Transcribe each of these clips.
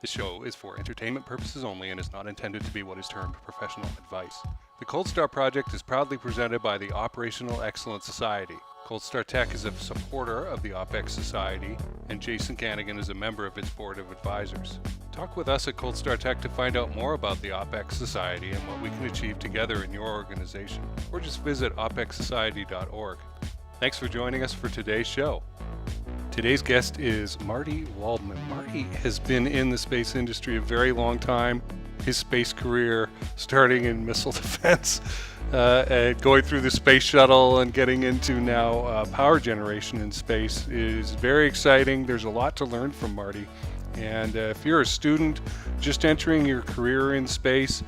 This show is for entertainment purposes only and is not intended to be what is termed professional advice. The Cold Star Project is proudly presented by the Operational Excellence Society. Cold Star Tech is a supporter of the OPEX Society, and Jason Kanigan is a member of its board of advisors. Talk with us at Cold Star Tech to find out more about the OPEX Society and what we can achieve together in your organization, or just visit opexsociety.org. Thanks for joining us for today's show. Today's guest is Marty Waldman. Marty has been in the space industry a very long time. His space career starting in missile defense, and going through the space shuttle and getting into now power generation in space is very exciting. There's a lot to learn from Marty. And if you're a student just entering your career in space,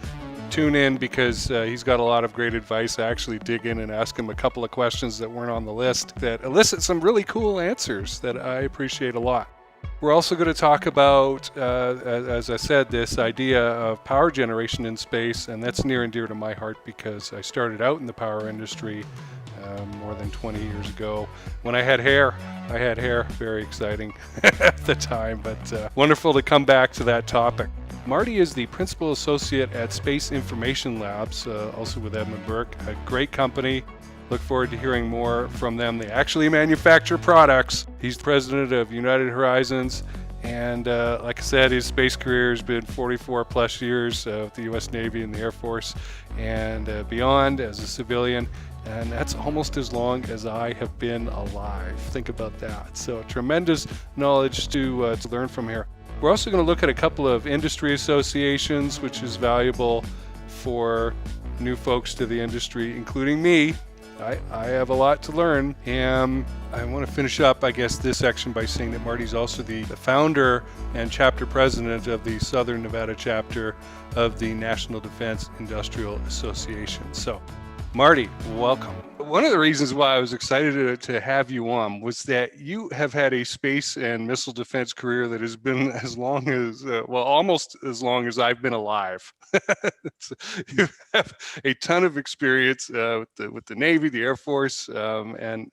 tune in because he's got a lot of great advice. I actually dig in and ask him a couple of questions that weren't on the list that elicit some really cool answers that I appreciate a lot. We're also going to talk about, as I said, this idea of power generation in space, and that's near and dear to my heart because I started out in the power industry more than 20 years ago when I had hair. Very exciting at the time, but wonderful to come back to that topic. Marty is the Principal Associate at Space Information Labs, also with Edmund Burke, a great company. Look forward to hearing more from them. They actually manufacture products. He's president of United Horizons, and like I said, his space career has been 44 plus years with the U.S. Navy and the Air Force and beyond as a civilian. And that's almost as long as I have been alive. Think about that. So tremendous knowledge to learn from here. We're also going to look at a couple of industry associations, which is valuable for new folks to the industry, including me. I have a lot to learn, and I want to finish up, I guess, this section by saying that Marty's also the founder and chapter president of the Southern Nevada chapter of the National Defense Industrial Association. So, Marty, welcome. One of the reasons why I was excited to have you on was that you have had a space and missile defense career that has been as long as, almost as long as I've been alive. You have a ton of experience with the Navy, the Air Force, and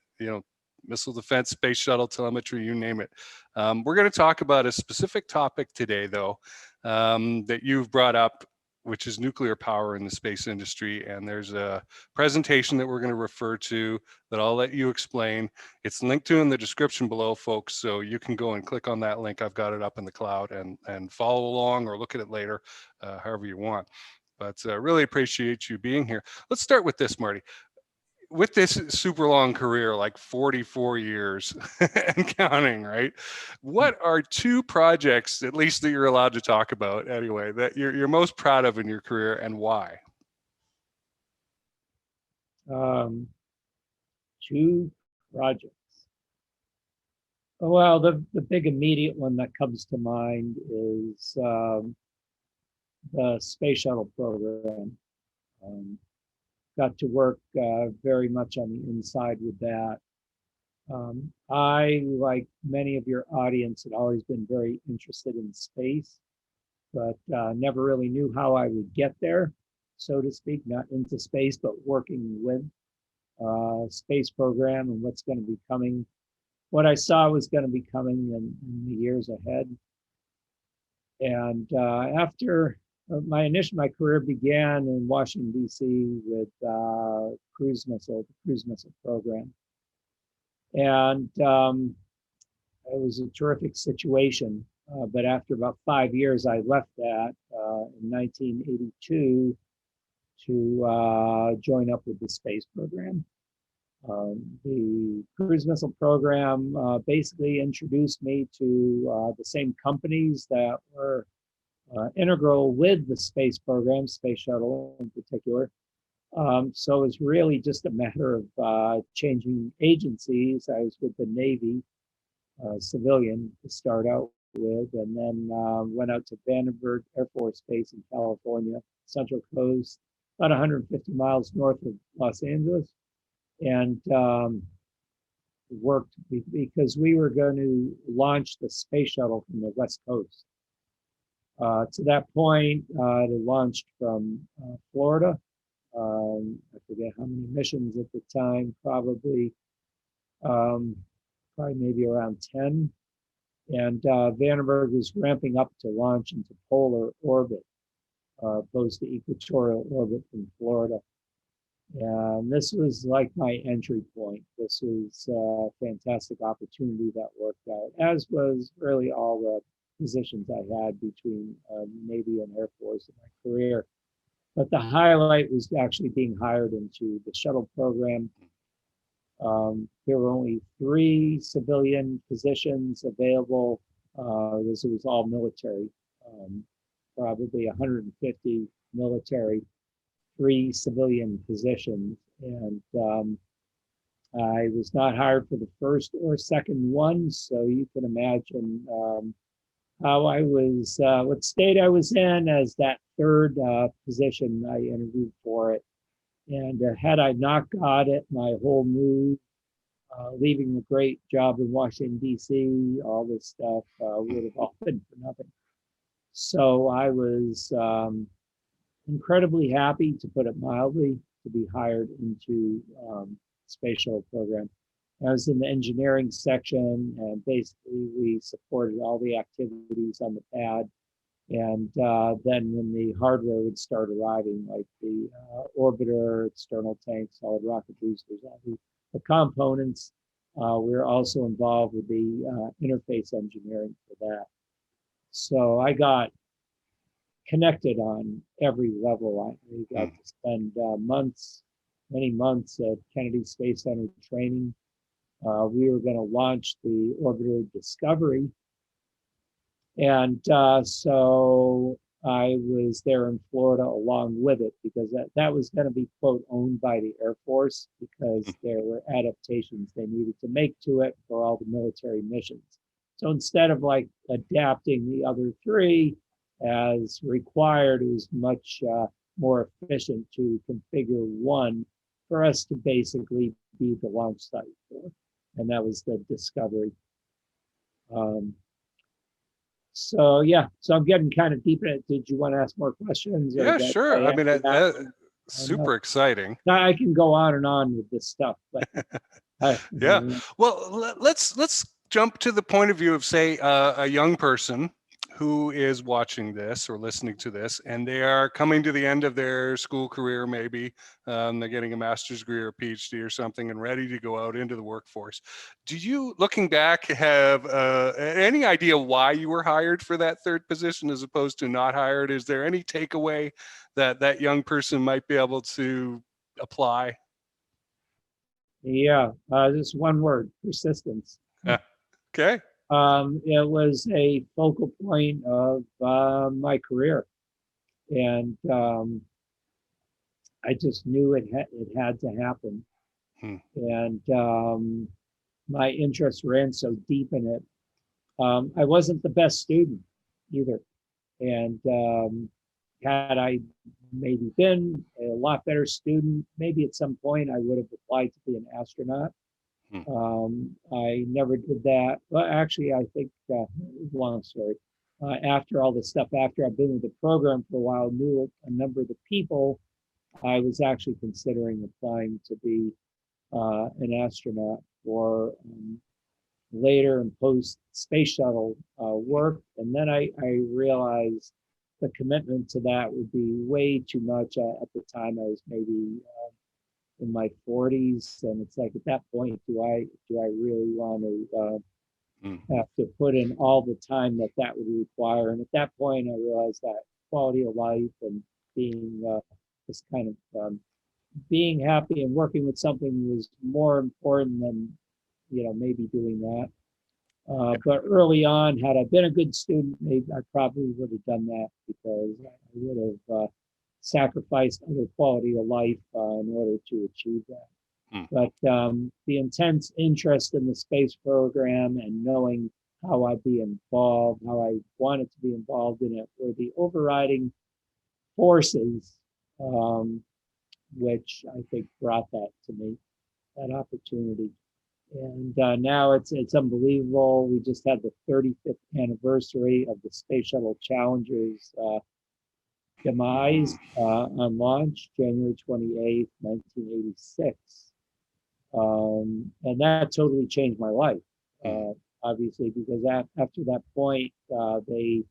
missile defense, space shuttle, telemetry, you name it. We're going to talk about a specific topic today, though, that you've brought up, which is nuclear power in the space industry. And there's a presentation that we're going to refer to that I'll let you explain. It's linked to in the description below, folks, so you can go and click on that link. I've got it up in the cloud and follow along or look at it later, however you want. But really appreciate you being here. Let's start with this, Marty. With this super long career, like 44 years and counting, right? What are two projects, at least that you're allowed to talk about anyway, that you're most proud of in your career, and why? Two projects. Well, the big immediate one that comes to mind is the space shuttle program. Got to work very much on the inside with that. I, like many of your audience, had always been very interested in space, but never really knew how I would get there, so to speak, not into space, but working with space program and what's going to be coming, what I saw was going to be coming in the years ahead. And after my career began in Washington, D.C. with the cruise missile program. And it was a terrific situation. But after about 5 years, I left that in 1982 to join up with the space program. The cruise missile program basically introduced me to the same companies that were integral with the space program, space shuttle in particular. So it's really just a matter of changing agencies. I was with the Navy, civilian to start out with, and then went out to Vandenberg Air Force Base in California, Central Coast, about 150 miles north of Los Angeles, and worked because we were going to launch the space shuttle from the West Coast. To that point, it launched from Florida. I forget how many missions at the time, probably maybe around 10. And Vandenberg was ramping up to launch into polar orbit, opposed to equatorial orbit from Florida. And this was like my entry point. This was a fantastic opportunity that worked out, as was really all the positions I had between Navy and Air Force in my career. But the highlight was actually being hired into the shuttle program. There were only 3 civilian positions available. This was all military, probably 150 military, 3 civilian positions. And I was not hired for the first or second one, so you can imagine how I was, what state I was in as that third position. I interviewed for it. And had I not got it, my whole move, leaving a great job in Washington, D.C., all this stuff would have all been for nothing. So I was incredibly happy, to put it mildly, to be hired into space shuttle program. I was in the engineering section, and basically we supported all the activities on the pad. And then when the hardware would start arriving, like the orbiter, external tanks, solid rocket boosters, all the components, we were also involved with the interface engineering for that. So I got connected on every level. I got to spend many months at Kennedy Space Center training. We were going to launch the orbiter Discovery. And so I was there in Florida along with it, because that was going to be, quote, owned by the Air Force, because there were adaptations they needed to make to it for all the military missions. So instead of like adapting the other 3 as required, it was much more efficient to configure one for us to basically be the launch site for. And that was the Discovery. So yeah, so I'm getting kind of deep in it. Did you want to ask more questions? Yeah, sure. I mean, super exciting. I can go on and on with this stuff, but yeah. Well, let's jump to the point of view of, say, a young person who is watching this or listening to this, and they are coming to the end of their school career, maybe they're getting a master's degree or a PhD or something and ready to go out into the workforce. Do you, looking back, have any idea why you were hired for that third position as opposed to not hired? Is there any takeaway that that young person might be able to apply? Yeah, just one word: persistence. Okay. It was a focal point of my career, and I just knew it had to happen. And my interest ran so deep in it. I wasn't the best student either, and had I maybe been a lot better student, maybe at some point I would have applied to be an astronaut. I never did that. Well, actually, I think, long story. After all this stuff, after I've been with the program for a while, knew a number of the people, I was actually considering applying to be an astronaut for later and post space shuttle work. And then I realized the commitment to that would be way too much. At the time, I was maybe in my 40s, and it's like, at that point, do I really want to have to put in all the time that would require? And at that point, I realized that quality of life and being just kind of being happy and working with something was more important than, maybe doing that. But early on, had I been a good student, maybe I probably would have done that, because I would have sacrificed other quality of life in order to achieve that. But the intense interest in the space program and knowing how I'd be involved, how I wanted to be involved in it, were the overriding forces, which I think brought that to me, that opportunity. And now it's unbelievable. We just had the 35th anniversary of the Space Shuttle Challenger's demise on launch, January 28th, 1986. And that totally changed my life. obviously, because after that point, they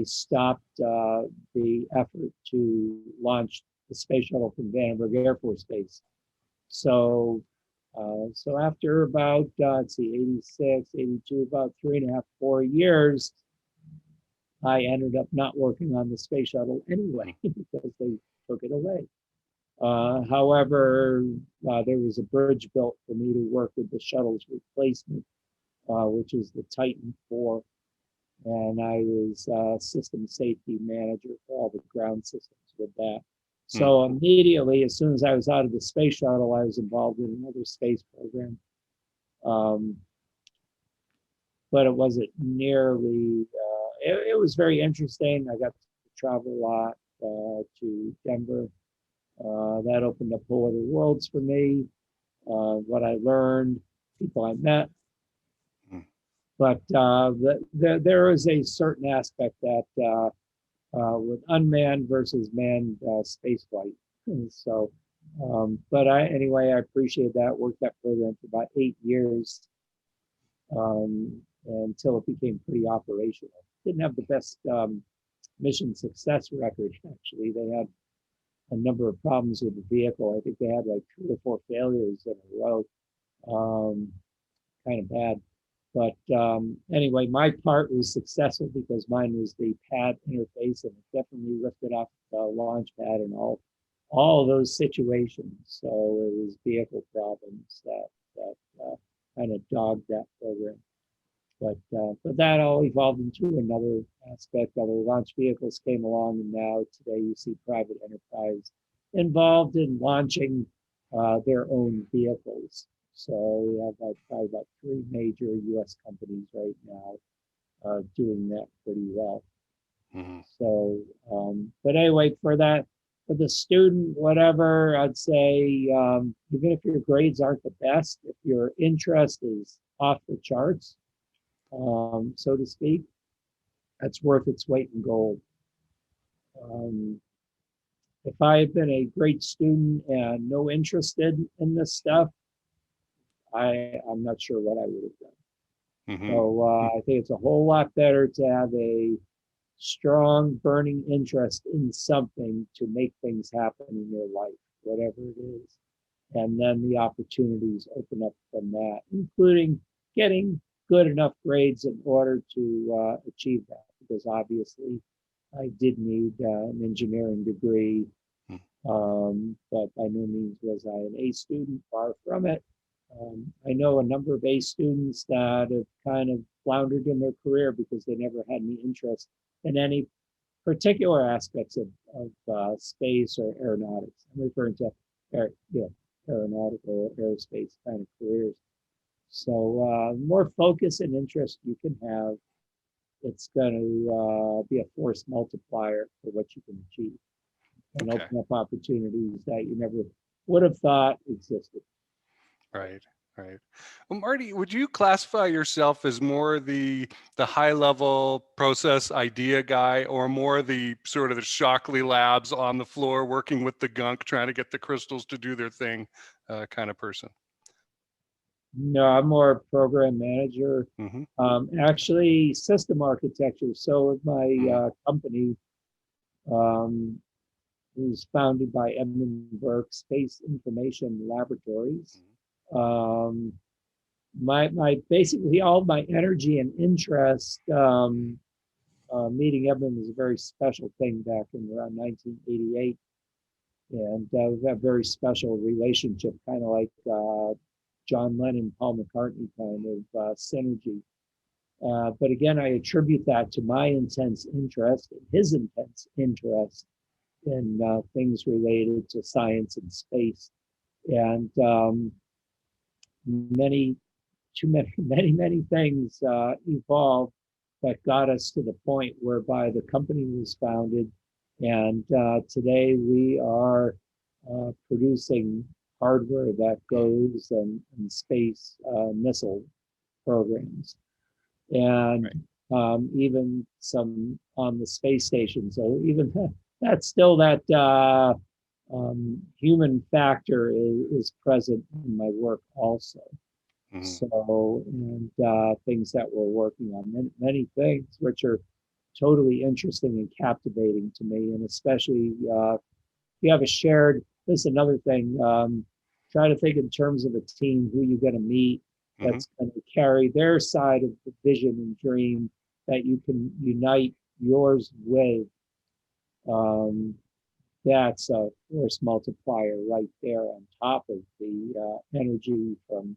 stopped the effort to launch the space shuttle from Vandenberg Air Force Base. So, so after about, let's see, 86, 82, about 3.5, 4 years, I ended up not working on the space shuttle anyway because they took it away. However, there was a bridge built for me to work with the shuttle's replacement, which is the Titan 4. And I was system safety manager for all the ground systems with that. So immediately, as soon as I was out of the space shuttle, I was involved in another space program. But it wasn't nearly, it was very interesting. I got to travel a lot to Denver. That opened up whole other worlds for me. What I learned, people I met. But there is a certain aspect that with unmanned versus manned space flight. And so, but anyway, I appreciate that. Worked that program for about 8 years until it became pretty operational. Didn't have the best mission success record, actually. They had a number of problems with the vehicle. I think they had like 3 or 4 failures in a row. Kind of bad. But anyway, my part was successful because mine was the pad interface, and it definitely lifted off the launch pad and all those situations. So it was vehicle problems that kind of dogged that program. But that all evolved into another aspect. Other launch vehicles came along, and now today you see private enterprise involved in launching their own vehicles. So we have probably about 3 major U.S. companies right now doing that pretty well. So, but anyway, for the student, whatever, I'd say, even if your grades aren't the best, if your interest is off the charts, so to speak, that's worth its weight in gold. If I had been a great student and no interested in this stuff, I'm not sure what I would have done. So I think it's a whole lot better to have a strong burning interest in something to make things happen in your life, whatever it is. And then the opportunities open up from that, including getting good enough grades in order to achieve that, because obviously I did need an engineering degree, but by no means was I an A student, far from it. I know a number of A students that have kind of floundered in their career because they never had any interest in any particular aspects of space or aeronautics. I'm referring to aeronautical, aerospace kind of careers. So more focus and interest you can have, it's going to be a force multiplier for what you can achieve and open up opportunities that you never would have thought existed. Right. Well, Marty, would you classify yourself as more the high level process idea guy, or more the sort of the Shockley labs on the floor working with the gunk, trying to get the crystals to do their thing kind of person? No, I'm more a program manager. Actually, system architecture. So with my company, it was founded by Edmund Burke Space Information Laboratories. My basically all my energy and interest, meeting Edmund was a very special thing back in around 1988. And we've had a very special relationship, kind of like John Lennon, Paul McCartney kind of synergy. But again, I attribute that to my intense interest, his intense interest in things related to science and space. And many things evolved that got us to the point whereby the company was founded. And today we are producing hardware that goes in space missile programs, and even some on the space station. So even that's still that human factor is present in my work also. So, and things that we're working on, many things which are totally interesting and captivating to me, and especially you have a shared, this is another thing, try to think in terms of a team, who you're going to meet that's going to carry their side of the vision and dream that you can unite yours with. That's a force multiplier right there on top of the energy from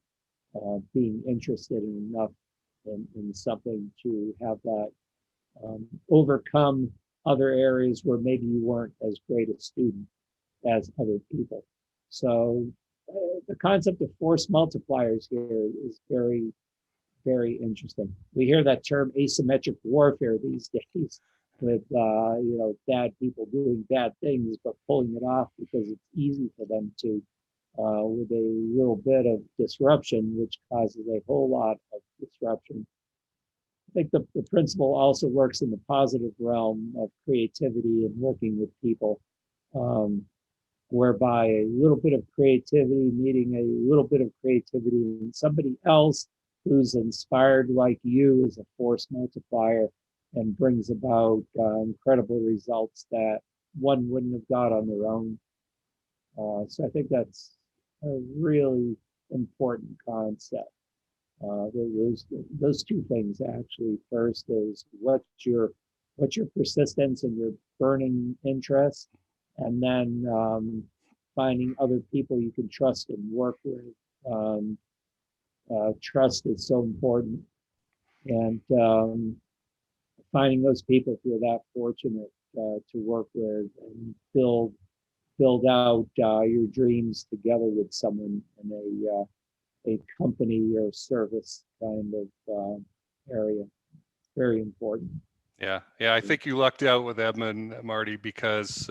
being interested enough in something to have that overcome other areas where maybe you weren't as great a student as other people. So the concept of force multipliers here is very, very interesting. We hear that term asymmetric warfare these days with bad people doing bad things, but pulling it off because it's easy for them to, with a little bit of disruption, which causes a whole lot of disruption. I think the principle also works in the positive realm of creativity and working with people, whereby a little bit of creativity meeting a little bit of creativity in somebody else who's inspired like you is a force multiplier and brings about incredible results that one wouldn't have got on their own. So I think that's a really important concept. Those two things actually. First is what's your persistence and your burning interest, and then finding other people you can trust and work with. Trust is so important, and finding those people if you're that fortunate to work with and build out your dreams together with someone in a company or service kind of area. Very important. Yeah, I think you lucked out with Edmund, Marty, because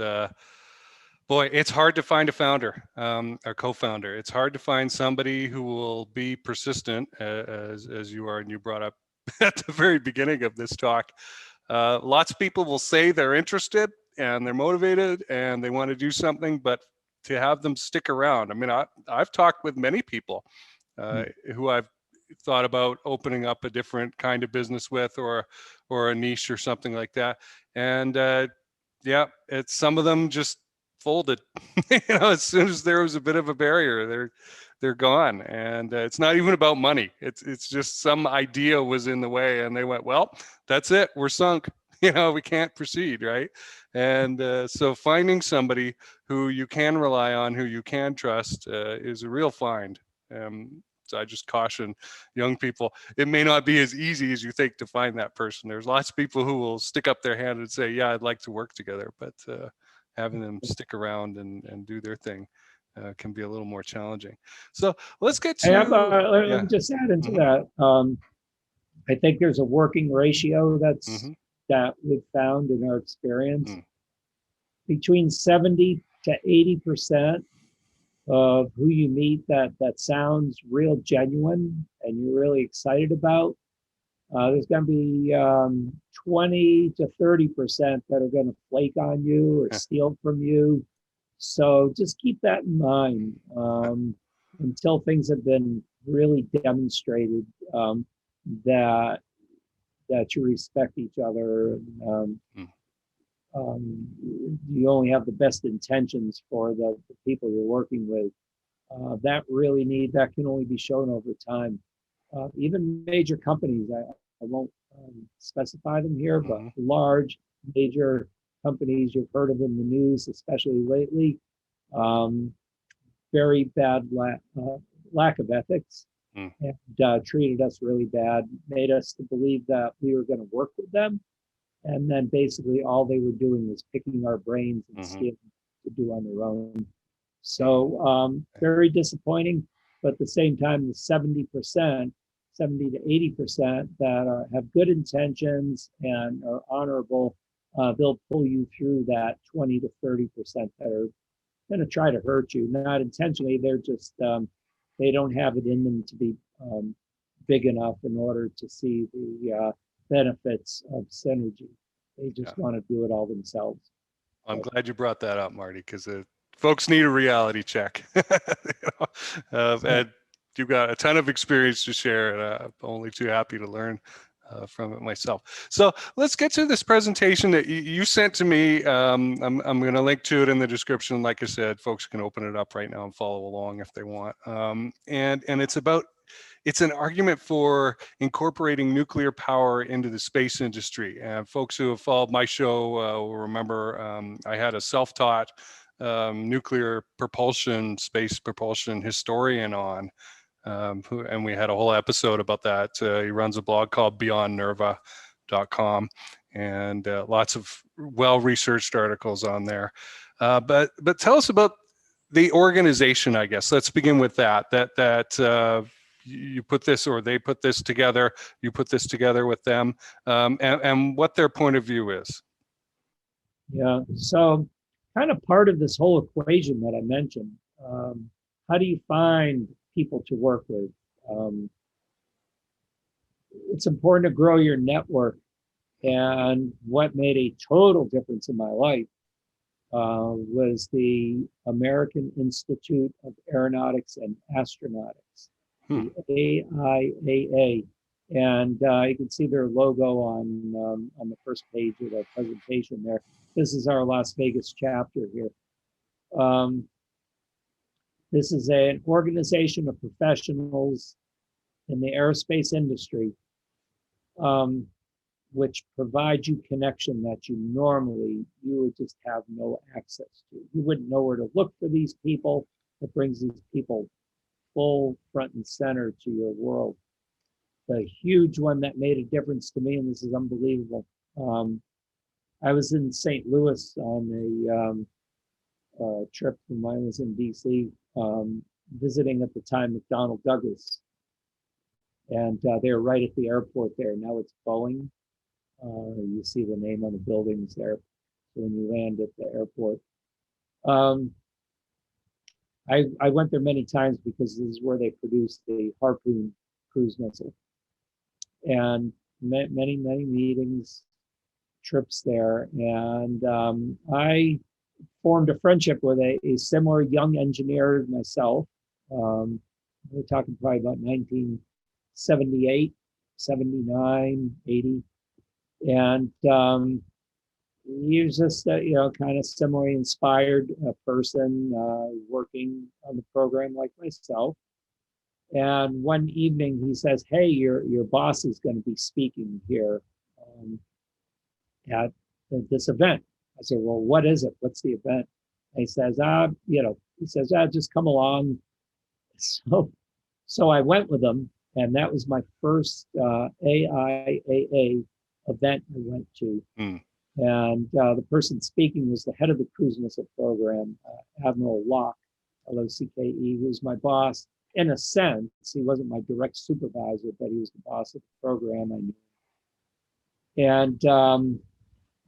boy, it's hard to find a founder or co-founder. It's hard to find somebody who will be persistent, as you are, and you brought up at the very beginning of this talk. Lots of people will say they're interested and they're motivated and they want to do something, but to have them stick around. I mean, I've talked with many people who I've thought about opening up a different kind of business with, or a niche or something like that. And it's some of them just folded. As soon as there was a bit of a barrier, they're gone. And it's not even about money. It's just some idea was in the way, and they went, well, that's it, we're sunk. We can't proceed, right? And so finding somebody who you can rely on, who you can trust, is a real find. So I just caution young people, it may not be as easy as you think to find that person. There's lots of people who will stick up their hand and say, yeah, I'd like to work together, but having them stick around and do their thing can be a little more challenging. So let's get to... let me just add into that. I think there's a working ratio that we've found in our experience. Between 70 to 80% of who you meet that sounds real genuine and you're really excited about. There's going to be 20 to 30% that are going to flake on you or steal from you. So just keep that in mind until things have been really demonstrated that you respect each other. You only have the best intentions for the people you're working with. That can only be shown over time. Even major companies, I won't specify them here, but large, major companies, you've heard of in the news, especially lately, very bad lack of ethics, and treated us really bad, made us to believe that we were going to work with them. And then basically all they were doing was picking our brains and stealing to do on their own. So very disappointing, but at the same time, the 70% to 80% that have good intentions and are honorable, they'll pull you through that 20 to 30% that are going to try to hurt you, not intentionally. They're just, they don't have it in them to be big enough in order to see the benefits of synergy. They just want to do it all themselves. I'm glad you brought that up, Marty, because folks need a reality check. And you've got a ton of experience to share, and I'm only too happy to learn from it myself. So let's get to this presentation that you sent to me. I'm going to link to it in the description. Like I said, folks can open it up right now and follow along if they want. And it's an argument for incorporating nuclear power into the space industry. And folks who have followed my show will remember I had a self-taught nuclear propulsion, space propulsion historian on, and we had a whole episode about that. He runs a blog called beyondnerva.com, and lots of well-researched articles on there. But tell us about the organization, I guess. Let's begin with that you put this, or they put this together, you put this together with them, and what their point of view is. Yeah, so kind of part of this whole equation that I mentioned, how do you find people to work with? It's important to grow your network. And what made a total difference in my life was the American Institute of Aeronautics and Astronautics, the AIAA. And you can see their logo on the first page of the presentation there. This is our Las Vegas chapter here. This is an organization of professionals in the aerospace industry, which provides you connection that you would just have no access to. You wouldn't know where to look for these people. It brings these people full front and center to your world. The huge one that made a difference to me, and this is unbelievable. I was in St. Louis on a trip when I was in DC, visiting at the time McDonnell Douglas. And they were right at the airport there. Now it's Boeing. You see the name on the buildings there when you land at the airport. I went there many times because this is where they produced the Harpoon cruise missile. And many meetings, trips there. And I formed a friendship with a similar young engineer as myself. We're talking probably about 1978, 79, 80. And he was just a kind of similarly inspired person working on the program like myself. And one evening he says, "Hey, your boss is going to be speaking here at this event." I said, "Well, what is it? What's the event?" And he says, "Just come along." So I went with him, and that was my first AIAA event I went to. And the person speaking was the head of the cruise missile program, Admiral Locke, L-O-C-K-E, who was my boss. In a sense, he wasn't my direct supervisor, but he was the boss of the program. I knew. And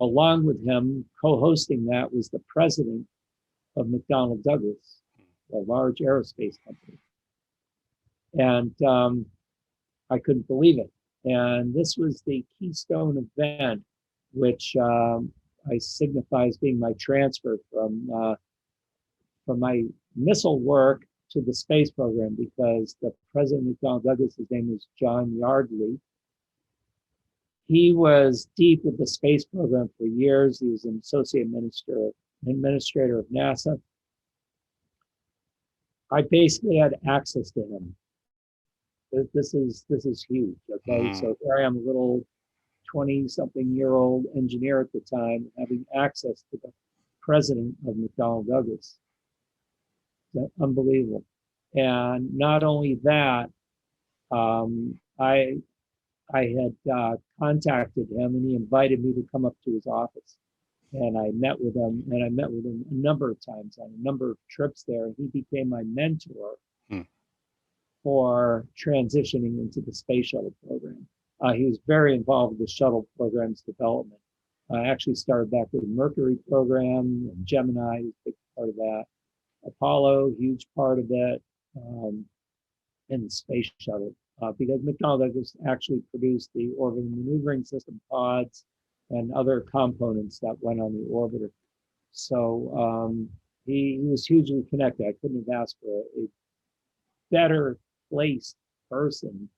along with him, co-hosting that was the president of McDonnell Douglas, a large aerospace company. And I couldn't believe it. And this was the keystone event, which I signify as being my transfer from my missile work to the space program, because the president of McDonnell Douglas, his name was John Yardley. He was deep with the space program for years. He was an associate administrator of NASA. I basically had access to him. This is huge. Okay, so here I am, a little 20-something-year-old engineer at the time, having access to the president of McDonnell Douglas. Unbelievable. And not only that, I had contacted him, and he invited me to come up to his office. And I met with him, a number of times on a number of trips there. And he became my mentor for transitioning into the space shuttle program. He was very involved with the shuttle program's development. I actually started back with the Mercury program, and Gemini was a big part of that. Apollo, huge part of it, and the space shuttle. Because McDonnell Douglas actually produced the orbital maneuvering system pods and other components that went on the orbiter. So he was hugely connected. I couldn't have asked for a better placed person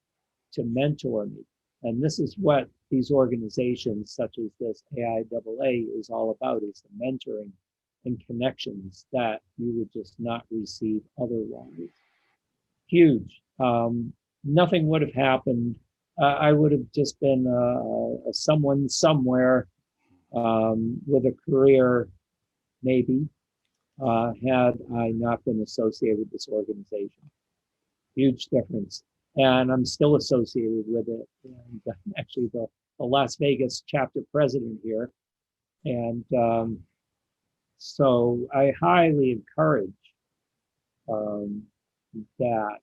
to mentor me. And this is what these organizations such as this AIAA is all about, is the mentoring and connections that you would just not receive otherwise. Huge. Nothing would have happened. I would have just been someone somewhere with a career, maybe, had I not been associated with this organization. Huge difference. And I'm still associated with it. And I'm actually the Las Vegas chapter president here. And so I highly encourage that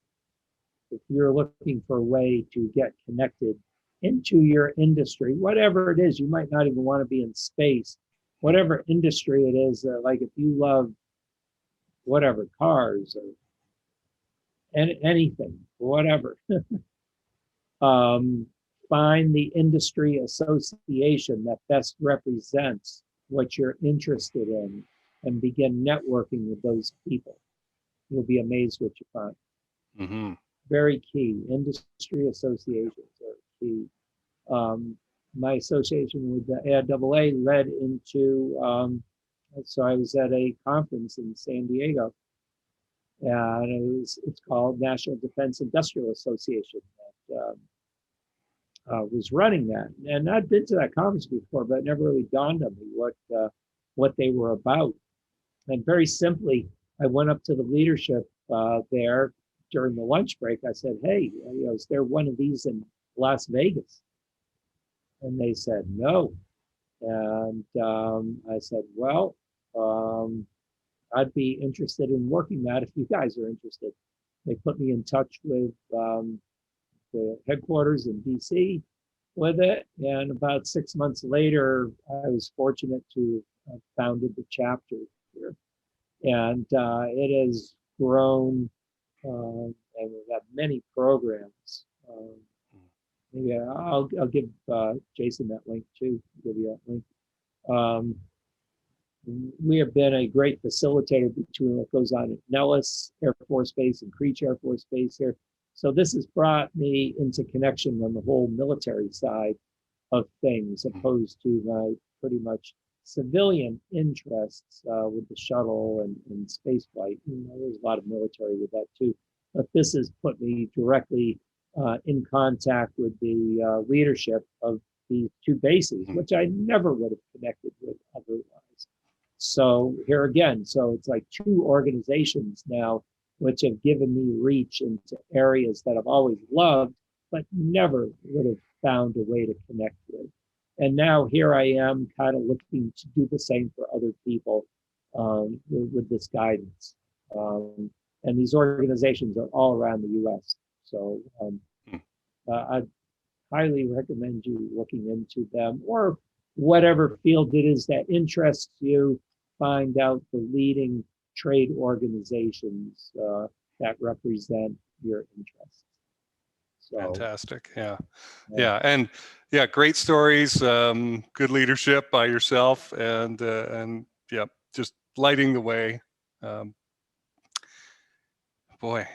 if you're looking for a way to get connected into your industry, whatever it is, you might not even want to be in space, whatever industry it is, like if you love whatever, cars or anything, whatever, find the industry association that best represents what you're interested in and begin networking with those people. You'll be amazed what you find. Mm-hmm. Very key. Industry associations are key. My association with the AIAA led into, so I was at a conference in San Diego, and it's called National Defense Industrial Association that was running that. And I'd been to that conference before, but it never really dawned on me what they were about. And very simply, I went up to the leadership there during the lunch break. I said, "Hey, is there one of these in Las Vegas?" And they said, "No." And I said, "Well, I'd be interested in working that if you guys are interested." They put me in touch with the headquarters in DC with it. And about 6 months later, I was fortunate to have founded the chapter here. And it has grown, and we've got many programs. Maybe I'll give Jason that link too. Give you that link. We have been a great facilitator between what goes on at Nellis Air Force Base and Creech Air Force Base here. So this has brought me into connection on the whole military side of things, opposed to my pretty much civilian interests with the shuttle and space flight. There's a lot of military with that too. But this has put me directly in contact with the leadership of these two bases, which I never would have connected with otherwise. So here again, so it's like two organizations now which have given me reach into areas that I've always loved, but never would have found a way to connect with. And now here I am kind of looking to do the same for other people with this guidance. And these organizations are all around the US. So I'd highly recommend you looking into them, or whatever field it is that interests you, find out the leading trade organizations that represent your interests. So, fantastic. Yeah. And yeah, great stories, good leadership by yourself, and yeah, just lighting the way. Boy,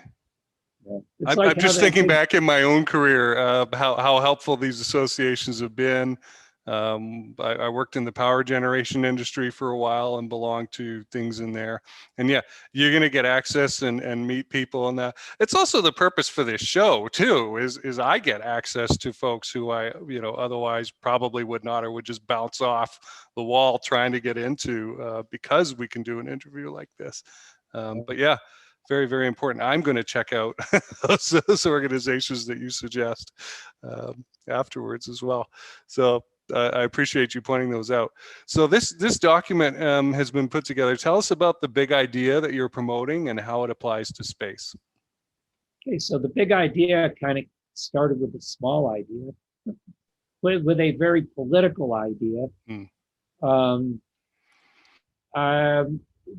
yeah. I'm just thinking back in my own career, how helpful these associations have been. I worked in the power generation industry for a while and belonged to things in there. And yeah, you're going to get access and meet people, and that. It's also the purpose for this show too, is I get access to folks who I, otherwise probably would not, or would just bounce off the wall trying to get into, because we can do an interview like this. But yeah, very, very important. I'm going to check out those organizations that you suggest afterwards as well. So I appreciate you pointing those out. So this document has been put together. Tell us about the big idea that you're promoting and how it applies to space. Okay, so the big idea kind of started with a small idea, with a very political idea.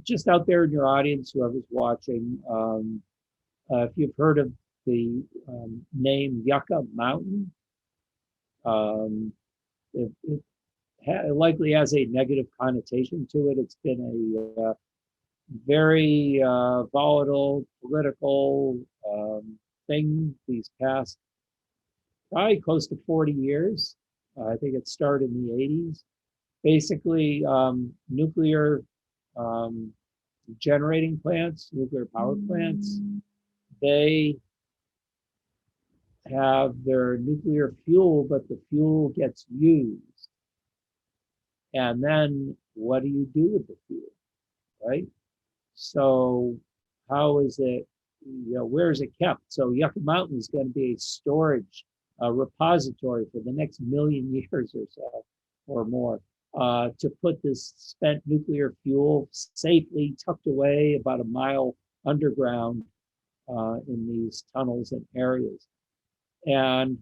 Just out there in your audience, whoever's watching, if you've heard of the name Yucca Mountain, it likely has a negative connotation to it. It's been a very volatile political thing these past probably close to 40 years. I think it started in the 80s. Basically, nuclear generating plants, nuclear power plants, they have their nuclear fuel, but the fuel gets used. And then what do you do with the fuel, right? So how is it, where is it kept? So Yucca Mountain is going to be a storage repository for the next million years or so or more to put this spent nuclear fuel safely tucked away about a mile underground in these tunnels and areas. And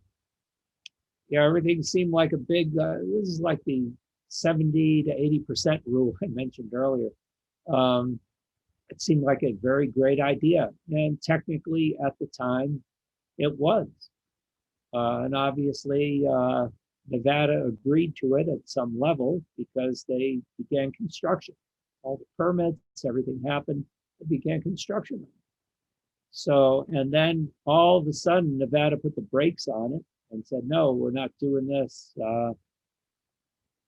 everything seemed like a big, this is like the 70 to 80% rule I mentioned earlier. It seemed like a very great idea. And technically at the time, it was. And obviously, Nevada agreed to it at some level because they began construction. All the permits, everything happened, they began construction. So, and then all of a sudden, Nevada put the brakes on it and said, no, we're not doing this for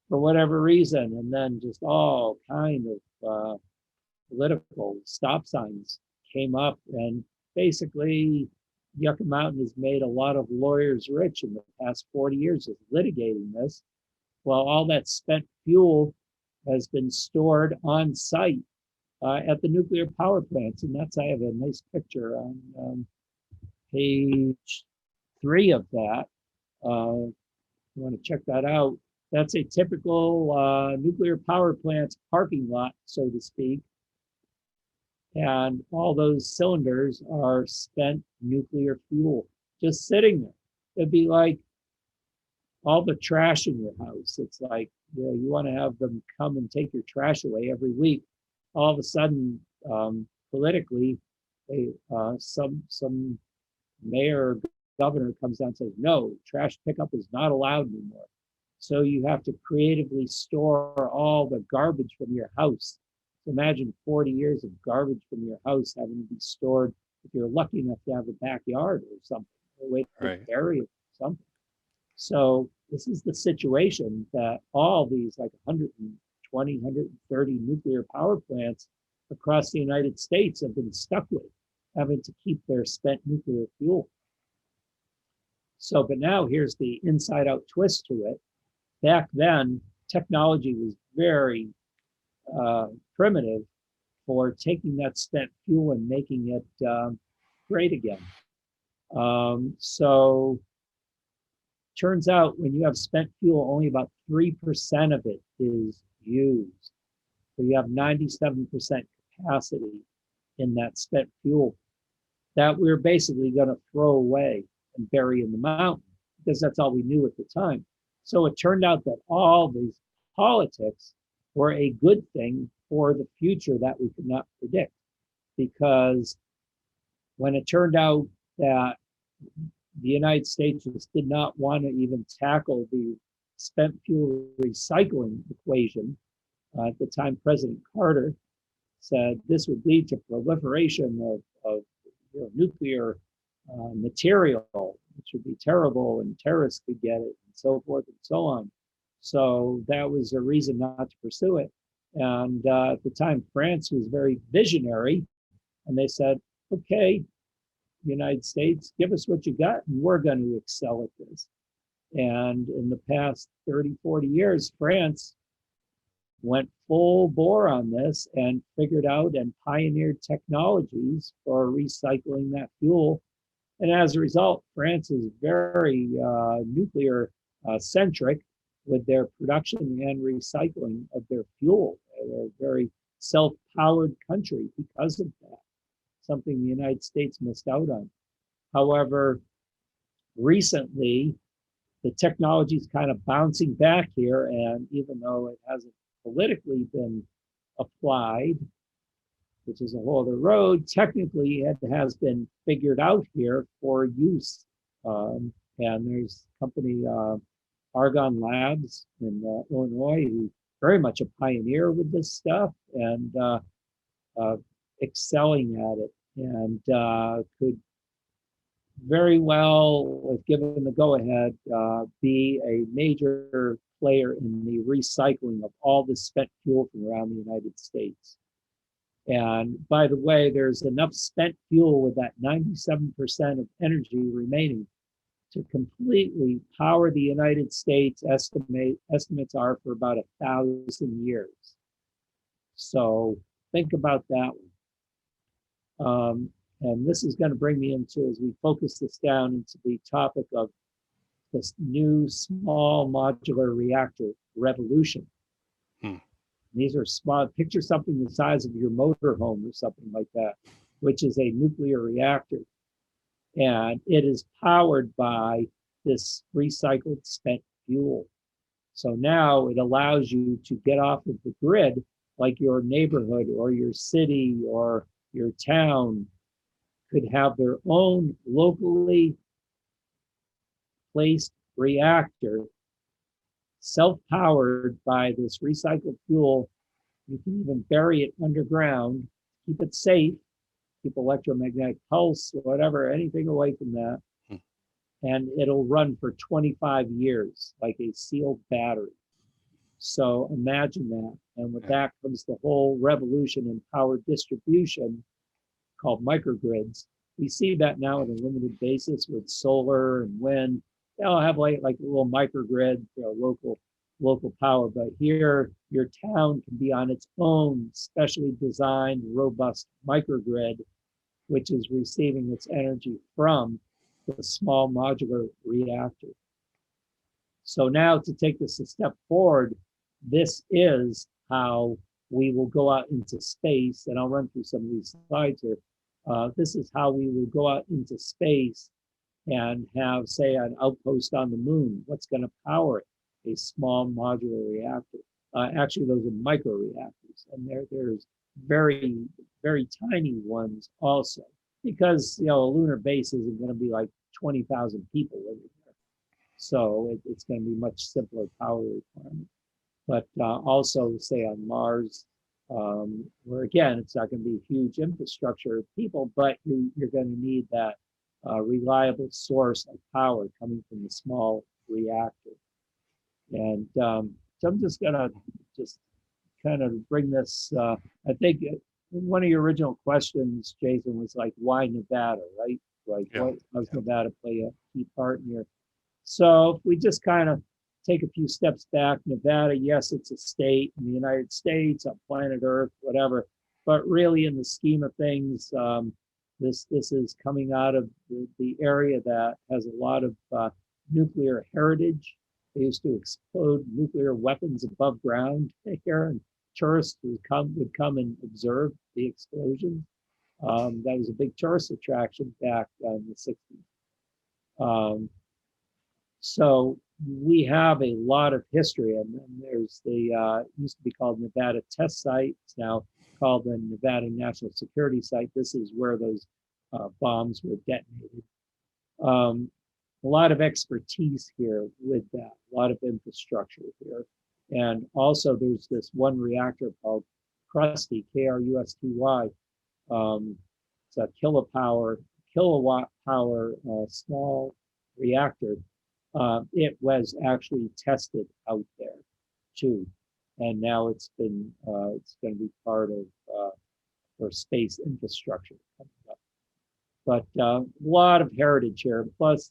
whatever reason. And then just all kind of political stop signs came up, and basically Yucca Mountain has made a lot of lawyers rich in the past 40 years of litigating this. Well, all that spent fuel has been stored on site at the nuclear power plants. And that's, I have a nice picture on page 3 of that. You want to check that out. That's a typical nuclear power plant's parking lot, so to speak. And all those cylinders are spent nuclear fuel just sitting there. It'd be like all the trash in your house. It's like, you want to have them come and take your trash away every week. All of a sudden, politically, some mayor or governor comes down and says, no, trash pickup is not allowed anymore. So you have to creatively store all the garbage from your house. So imagine 40 years of garbage from your house having to be stored if you're lucky enough to have a backyard or something, or a way to bury it or something. So this is the situation that all these like 120, 130 nuclear power plants across the United States have been stuck with, having to keep their spent nuclear fuel. So, but now here's the inside out twist to it. Back then, technology was very primitive for taking that spent fuel and making it great again. So turns out when you have spent fuel, only about 3% of it is used. So you have 97% capacity in that spent fuel that we're basically going to throw away and bury in the mountain because that's all we knew at the time. So it turned out that all these politics were a good thing for the future that we could not predict, because when it turned out that the United States just did not want to even tackle the spent fuel recycling equation, at the time President Carter said this would lead to proliferation of nuclear material, which would be terrible and terrorists could get it and so forth and so on. So that was a reason not to pursue it. And at the time, France was very visionary, and they said, okay, United States, give us what you got, and we're going to excel at this. And in the past 30, 40 years, France went full bore on this and figured out and pioneered technologies for recycling that fuel. And as a result, France is very nuclear centric with their production and recycling of their fuel. They're a very self-powered country because of that, something the United States missed out on. However, recently, the technology is kind of bouncing back here, and even though it hasn't politically been applied, which is a whole other road, technically it has been figured out here for use. And there's a company, Argonne Labs in Illinois, who's very much a pioneer with this stuff and excelling at it, and could very well, if given the go-ahead, be a major player in the recycling of all the spent fuel from around the United States. And by the way, there's enough spent fuel with that 97% of energy remaining to completely power the United States. Estimates are for about 1,000 years. So think about that one. And this is going to bring me into, as we focus this down, into the topic of this new small modular reactor revolution. These are small, picture something the size of your motorhome or something like that, which is a nuclear reactor. And it is powered by this recycled spent fuel. So now it allows you to get off of the grid, like your neighborhood or your city or your town could have their own locally placed reactor, self-powered by this recycled fuel. You can even bury it underground, keep it safe, keep electromagnetic pulse, whatever, anything away from that. And it'll run for 25 years, like a sealed battery. So imagine that. And with that comes the whole revolution in power distribution called microgrids. We see that now on a limited basis with solar and wind. They'll have like a little microgrid, local power. But here, your town can be on its own specially designed, robust microgrid, which is receiving its energy from the small modular reactor. So now to take this a step forward, this is how we will go out into space, and I'll run through some of these slides here. This is how we will go out into space and have, say, an outpost on the moon. What's going to power it? A small modular reactor. Actually, those are micro reactors, and there's very, very tiny ones also, because a lunar base isn't going to be like 20,000 people living there. So it's going to be much simpler power requirement. But also, say, on Mars, where again, it's not going to be a huge infrastructure of people, but you're going to need that reliable source of power coming from the small reactor. And so I'm just going to kind of bring this, I think one of your original questions, Jason, was like, why Nevada, right? Like, how does Nevada play a key part in here? So if we just kind of take a few steps back, Nevada, yes, it's a state in the United States, on planet Earth, whatever, but really in the scheme of things, this is coming out of the area that has a lot of nuclear heritage. They used to explode nuclear weapons above ground here, and tourists would come and observe the explosions. That was a big tourist attraction back in the 60s. So we have a lot of history, and there's the used to be called Nevada Test Site. It's now called the Nevada National Security Site. This is where those bombs were detonated. A lot of expertise here with that, a lot of infrastructure here. And also there's this one reactor called Krusty, Krusty. It's a kilowatt power small reactor. It was actually tested out there too. And now it's going to be part of for space infrastructure coming up. But a lot of heritage here. Plus,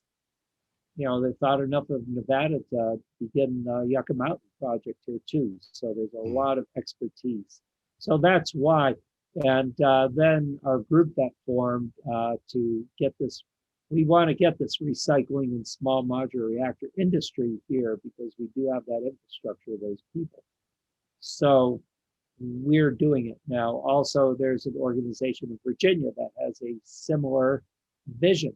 they thought enough of Nevada to begin the Yucca Mountain project here too. So there's a lot of expertise. So that's why. And then our group that formed to get this, we want to get this recycling and small modular reactor industry here because we do have that infrastructure of those people. So we're doing it now. Also, there's an organization in Virginia that has a similar vision.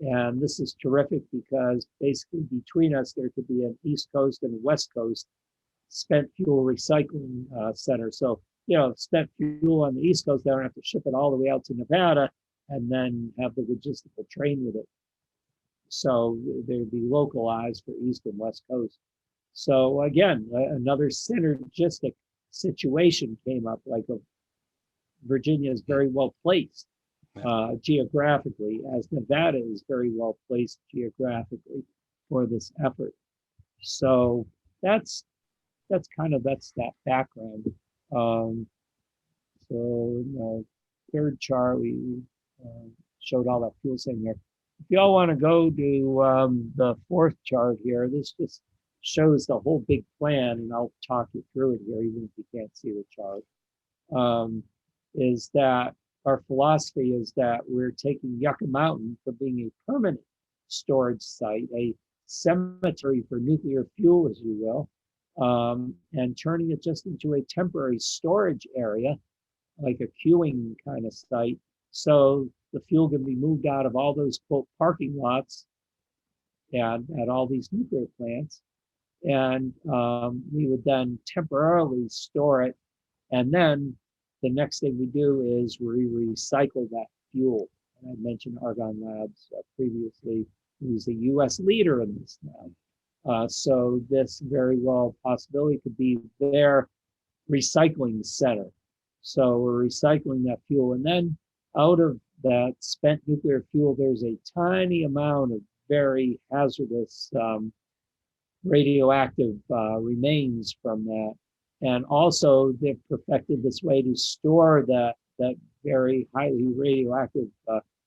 And this is terrific because basically between us, there could be an East Coast and West Coast spent fuel recycling center. So, spent fuel on the East Coast, they don't have to ship it all the way out to Nevada and then have the logistical train with it. So they'd be localized for East and West Coast. So again, another synergistic situation came up, like Virginia is very well placed geographically, as Nevada is very well placed geographically for this effort. So that's that background. So third chart, we showed all that fuel thing there. If y'all want to go to the fourth chart here, this just shows the whole big plan, and I'll talk you through it here, even if you can't see the chart. Is that our philosophy is that we're taking Yucca Mountain from being a permanent storage site, a cemetery for nuclear fuel, as you will, and turning it just into a temporary storage area, like a queuing kind of site, so the fuel can be moved out of all those quote parking lots and at all these nuclear plants. And we would then temporarily store it. And then the next thing we do is we recycle that fuel. And I mentioned Argonne Labs previously, who's the US leader in this now. So this very well possibility could be their recycling center. So we're recycling that fuel. And then out of that spent nuclear fuel, there's a tiny amount of very hazardous radioactive remains from that. And also they've perfected this way to store that very highly radioactive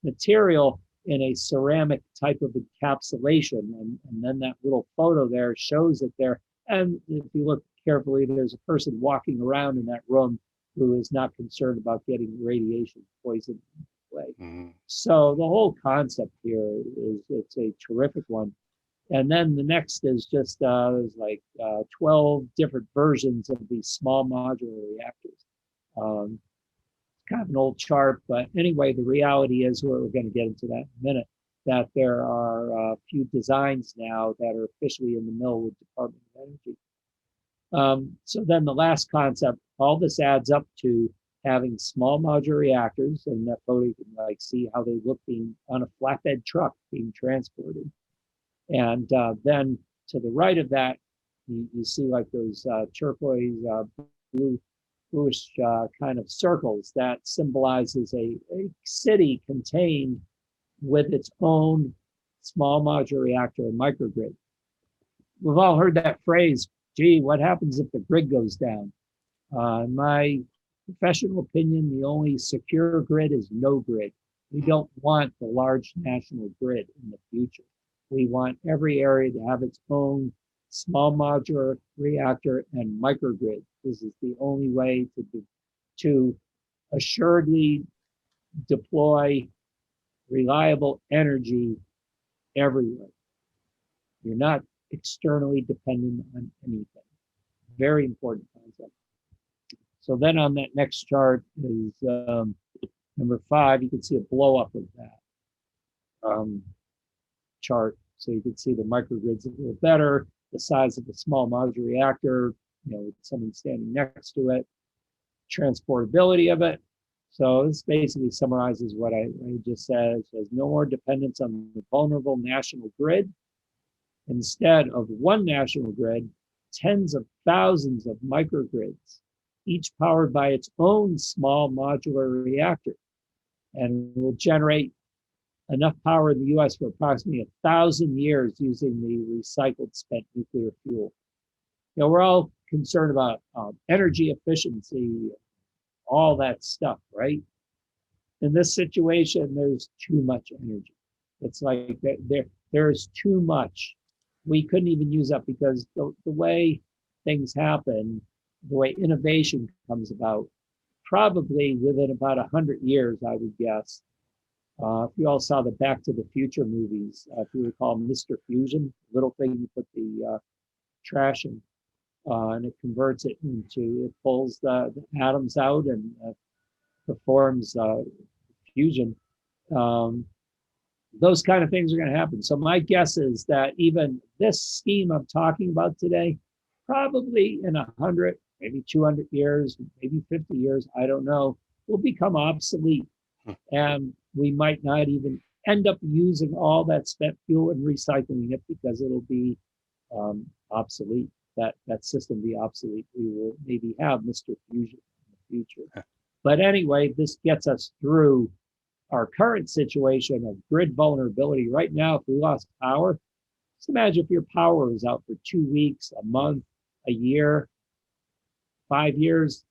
material in a ceramic type of encapsulation. And then that little photo there shows it there. And if you look carefully, there's a person walking around in that room who is not concerned about getting radiation poison way. Mm-hmm. So the whole concept here is it's a terrific one. And then the next is just there's like 12 different versions of these small modular reactors. Kind of an old chart, but anyway, the reality is, we're going to get into that in a minute, that there are a few designs now that are officially in the mill with Department of Energy. So then the last concept, all this adds up to having small modular reactors, and that photo you can like see how they look being on a flatbed truck being transported. And then to the right of that, you see like those turquoise, bluish kind of circles that symbolizes a city contained with its own small modular reactor and microgrid. We've all heard that phrase, gee, what happens if the grid goes down? In my professional opinion, the only secure grid is no grid. We don't want the large national grid in the future. We want every area to have its own small modular reactor and microgrid. This is the only way to assuredly deploy reliable energy everywhere. You're not externally dependent on anything. Very important concept. So then on that next chart is number 5. You can see a blow up of that chart. So you can see the microgrids a little better, the size of the small modular reactor, with someone standing next to it, transportability of it. So this basically summarizes what I just said. It says no more dependence on the vulnerable national grid. Instead of one national grid, tens of thousands of microgrids, each powered by its own small modular reactor, and will generate enough power in the US for approximately 1,000 years using the recycled spent nuclear fuel. We're all concerned about energy efficiency, all that stuff, right? In this situation, there's too much energy. It's like there's too much. We couldn't even use up, because the way things happen, the way innovation comes about, probably within about 100 years, I would guess. If you all saw the Back to the Future movies, if you recall Mr. Fusion, little thing you put the trash in, and it converts it into, it pulls the atoms out and performs fusion. Those kind of things are going to happen. So my guess is that even this scheme I'm talking about today, probably in 100, maybe 200 years, maybe 50 years, I don't know, will become obsolete. And we might not even end up using all that spent fuel and recycling it, because it'll be obsolete. That system be obsolete. We will maybe have Mr. Fusion in the future. But anyway, this gets us through our current situation of grid vulnerability right now, if we lost power, just imagine if your power was out for 2 weeks, a month, a year, 5 years,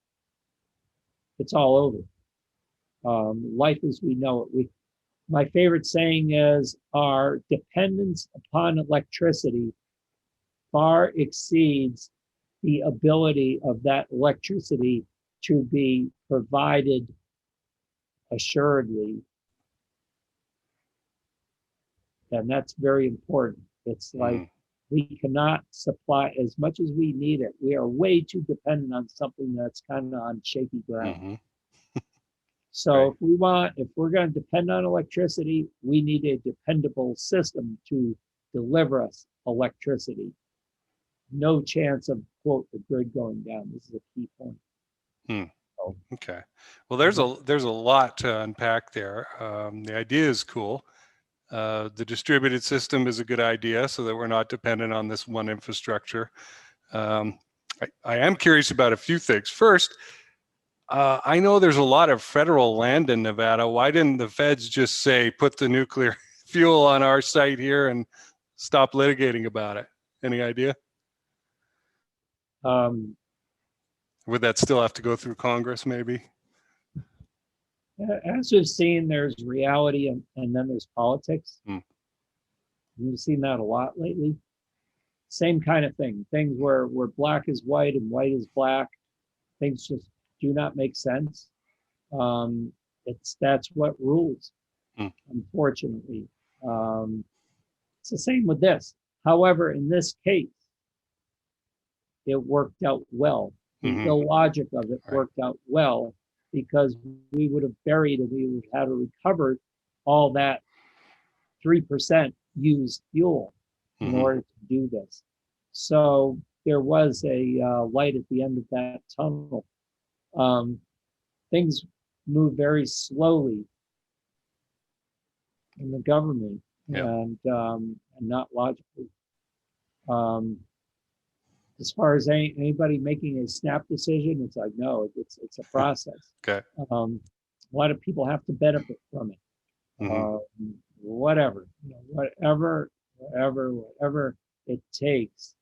it's all over. Life as we know it. My favorite saying is our dependence upon electricity far exceeds the ability of that electricity to be provided assuredly. And that's very important. It's like we cannot supply as much as we need it. We are way too dependent on something that's kind of on shaky ground. So if we're going to depend on electricity, we need a dependable system to deliver us electricity. No chance of, quote, the grid going down. This is a key point. Okay. Well, there's a lot to unpack there. The idea is cool. The distributed system is a good idea so that we're not dependent on this one infrastructure. I am curious about a few things. First, I know there's a lot of federal land in Nevada. Why didn't the feds just say, put the nuclear fuel on our site here and stop litigating about it? Any idea? Would that still have to go through Congress, maybe? As we've seen, there's reality and then there's politics. We've seen that a lot lately. Same kind of thing. Things where black is white and white is black. Things just do not make sense. That's what rules, unfortunately. It's the same with this. However, in this case, it worked out well. The logic of it worked out well because we would have buried and we would have recovered all that 3% used fuel in order to do this. So there was a light at the end of that tunnel. Things move very slowly in the government and not logically. As far as anybody making a snap decision, it's like, no, it's a process. Okay. A lot of people have to benefit from it. Whatever it takes.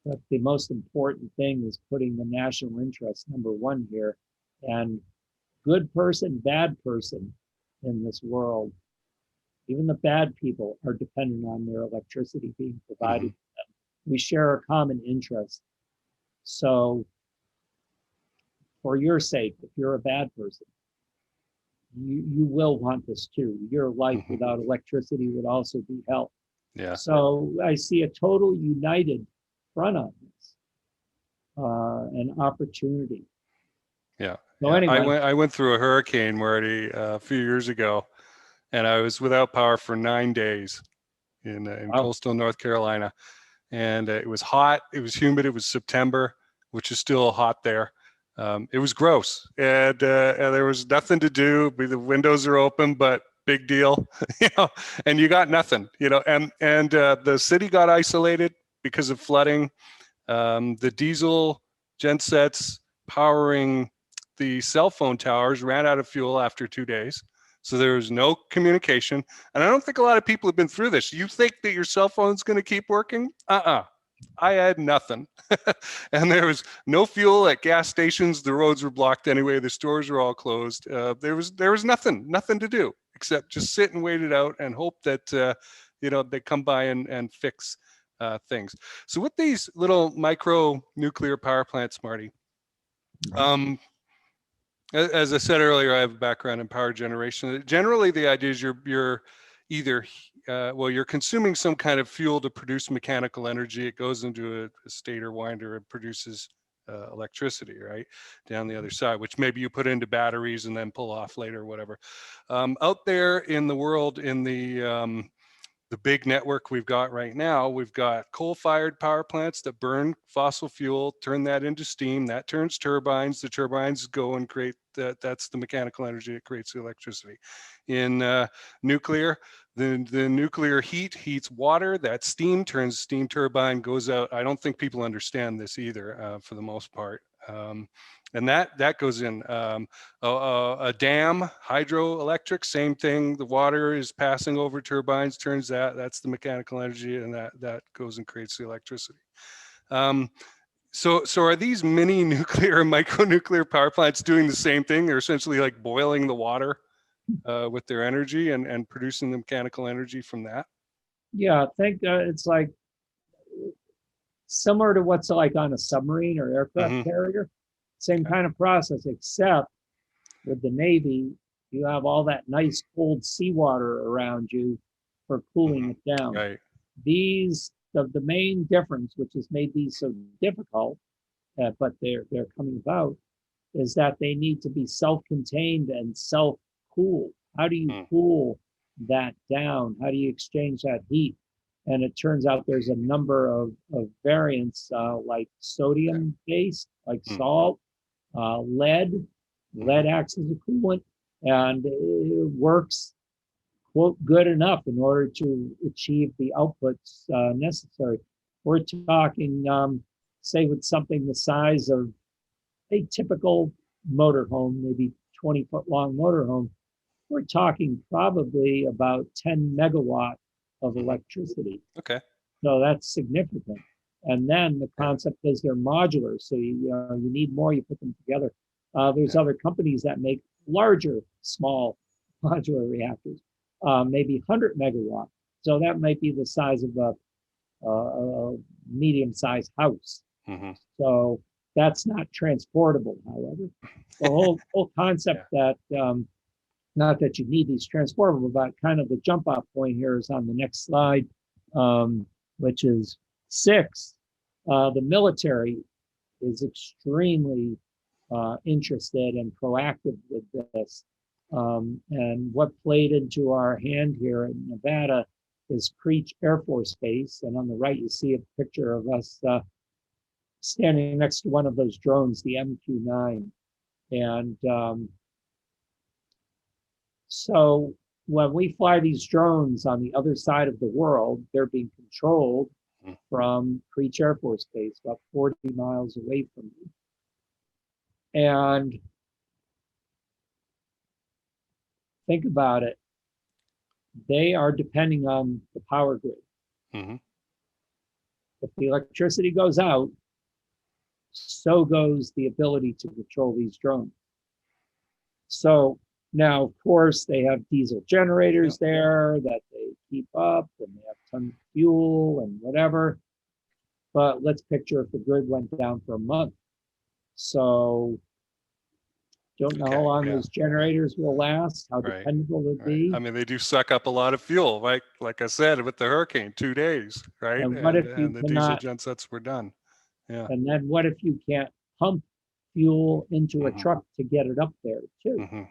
But the most important thing is putting the national interest number one here. And good person, bad person in this world, even the bad people are dependent on their electricity being provided to them. We share a common interest. So for your sake, if you're a bad person, you will want this too. Your life without electricity would also be hell. Yeah. So I see a total united front on this, an opportunity. Yeah. So anyway, I went through a hurricane, Marty, a few years ago, and I was without power for 9 days in coastal North Carolina. And it was hot, it was humid, it was September, which is still hot there. It was gross, and there was nothing to do. The windows are open, but big deal, and you got nothing, and the city got isolated because of flooding. The diesel gensets powering the cell phone towers ran out of fuel after 2 days. So there was no communication. And I don't think a lot of people have been through this. You think that your cell phone's going to keep working? I had nothing. And there was no fuel at gas stations. The roads were blocked anyway. The stores were all closed. There was nothing to do except just sit and wait it out and hope that, they come by and fix things. So with these little micro nuclear power plants, Marty, as I said earlier, I have a background in power generation. Generally, the idea is you're either, you're consuming some kind of fuel to produce mechanical energy. It goes into a stator winder and produces electricity, right, down the other side, which maybe you put into batteries and then pull off later, or whatever. Out there in the world, in the big network we've got right now, we've got coal-fired power plants that burn fossil fuel, turn that into steam, that turns turbines, the turbines go and create that's the mechanical energy that creates the electricity. In nuclear, the nuclear heats water, that steam turns steam turbine, goes out. I don't think people understand this either for the most part. And that goes in a dam, hydroelectric, same thing. The water is passing over turbines, turns that's the mechanical energy, and that goes and creates the electricity. So are these mini nuclear and micronuclear power plants doing the same thing? They're essentially like boiling the water with their energy and producing the mechanical energy from that? Yeah, I think it's like similar to what's like on a submarine or aircraft carrier. Same kind of process, except with the Navy, you have all that nice cold seawater around you for cooling it down. Right. These, the main difference, which has made these so difficult, but they're coming about, is that they need to be self-contained and self-cooled. How do you cool that down? How do you exchange that heat? And it turns out there's a number of variants, like sodium-based, like salt, lead. Lead acts as a coolant, and it works, quote, good enough in order to achieve the outputs necessary. We're talking, say, with something the size of a typical motorhome, maybe 20-foot long motorhome, we're talking probably about 10 megawatt of electricity. Okay. So that's significant. And then the concept is they're modular. So you need more, you put them together. There's other companies that make larger, small modular reactors, maybe 100 megawatt. So that might be the size of a medium-sized house. So that's not transportable, however. The whole concept that, not that you need these transportable, but kind of the jump-off point here is on the next slide, which is 6. The military is extremely interested and proactive with this. And what played into our hand here in Nevada is Creech Air Force Base. And on the right, you see a picture of us standing next to one of those drones, the MQ-9. And so when we fly these drones on the other side of the world, they're being controlled from Creech Air Force Base, about 40 miles away from you. And think about it, they are depending on the power grid. If the electricity goes out, so goes the ability to control these drones. So now, of course, they have diesel generators there that they keep up, and they have tons of fuel and whatever. But let's picture if the grid went down for a month. So don't know how long those generators will last, how dependable they'll be. I mean, they do suck up a lot of fuel, right? Like I said, with the hurricane, 2 days, right? And what if you the cannot, diesel gensets were done? Yeah. And then what if you can't pump fuel into a truck to get it up there too?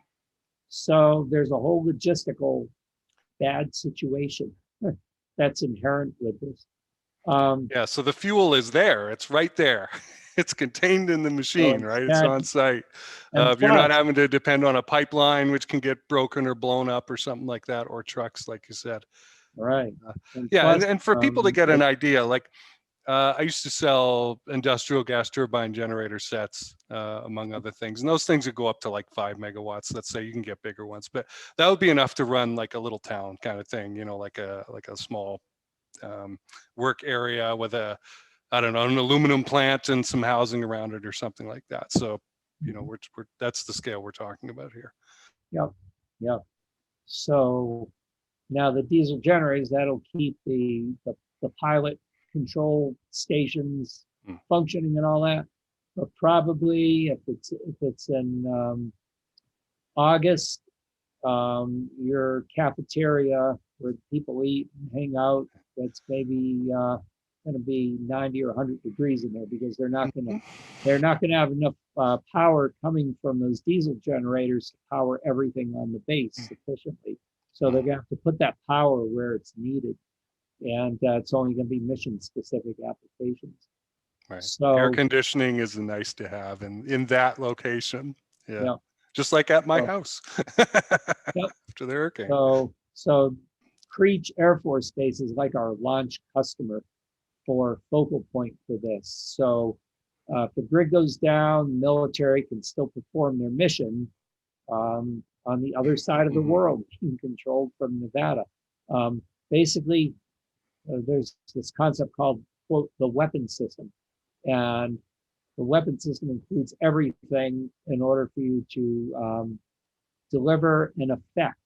So there's a whole logistical bad situation that's inherent with this. Yeah, so the fuel is there. It's right there. It's contained in the machine, right? It's on site. You're not having to depend on a pipeline, which can get broken or blown up or something like that, or trucks, like you said. Right. And for people to get an idea, like I used to sell industrial gas turbine generator sets, among other things. And those things would go up to like 5 megawatts. Let's say you can get bigger ones, but that would be enough to run like a little town kind of thing, like a small work area with I don't know, an aluminum plant and some housing around it or something like that. So, that's the scale we're talking about here. Yep. So now the diesel generators, that'll keep the pilot control stations functioning and all that. But probably if it's in August, your cafeteria where people eat and hang out, that's maybe going to be 90 or 100 degrees in there, because they're not going to have enough power coming from those diesel generators to power everything on the base sufficiently. So they're going to have to put that power where it's needed, and it's only going to be mission specific applications. Right. So air conditioning is nice to have in that location. Yeah. Just like at my house after the hurricane. So Creech Air Force Base is like our launch customer for focal point for this. So If the grid goes down, the military can still perform their mission on the other side of the world, being controlled from Nevada. Basically, there's this concept called, quote, the weapon system. And the weapon system includes everything in order for you to deliver an effect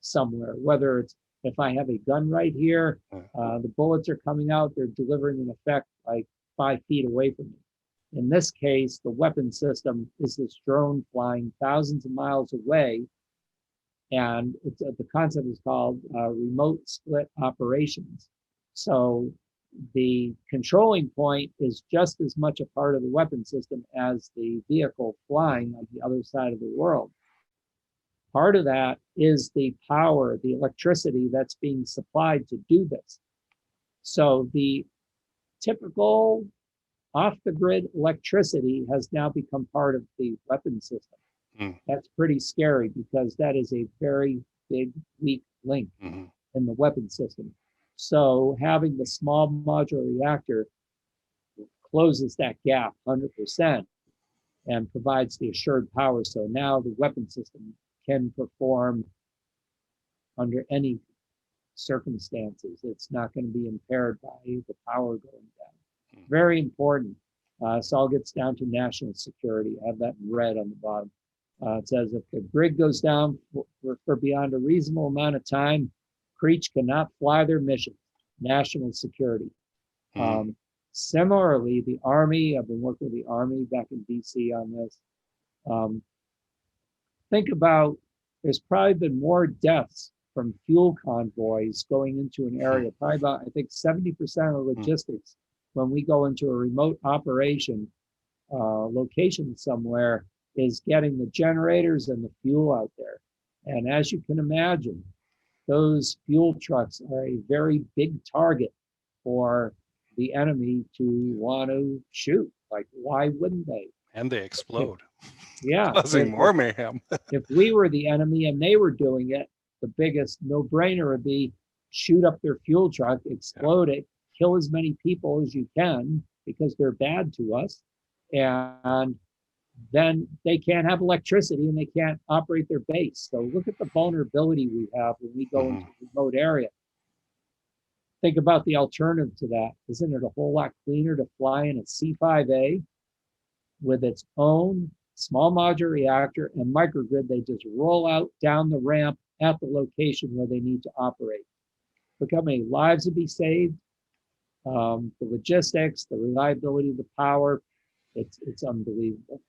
somewhere, whether it's, if I have a gun right here, the bullets are coming out, they're delivering an effect like 5 feet away from me. In this case, the weapon system is this drone flying thousands of miles away, and the concept is called remote split operations. So the controlling point is just as much a part of the weapon system as the vehicle flying on the other side of the world. Part of that is the power, the electricity that's being supplied to do this. So the typical off-the-grid electricity has now become part of the weapon system. That's pretty scary because that is a very big, weak link in the weapon system. So having the small modular reactor closes that gap 100% and provides the assured power. So now the weapon system can perform under any circumstances. It's not going to be impaired by the power going down. Very important. So all gets down to national security. I have that in red on the bottom. It says if the grid goes down for beyond a reasonable amount of time, Creech cannot fly their mission. National security. Similarly, the Army, I've been working with the Army back in DC on this. Think about, there's probably been more deaths from fuel convoys going into an area, probably about, I think 70% of logistics when we go into a remote operation location somewhere is getting the generators and the fuel out there. And as you can imagine, those fuel trucks are a very big target for the enemy to want to shoot. Like, why wouldn't they? And they explode. Yeah. Causing more mayhem. If we were the enemy and they were doing it, the biggest no-brainer would be shoot up their fuel truck, explode it, kill as many people as you can because they're bad to us. And then they can't have electricity and they can't operate their base. So look at the vulnerability we have when we go into a remote area. Think about the alternative to that. Isn't it a whole lot cleaner to fly in a C5A with its own small modular reactor and microgrid? They just roll out down the ramp at the location where they need to operate. Look how many lives would be saved. The logistics, the reliability of the power, it's unbelievable.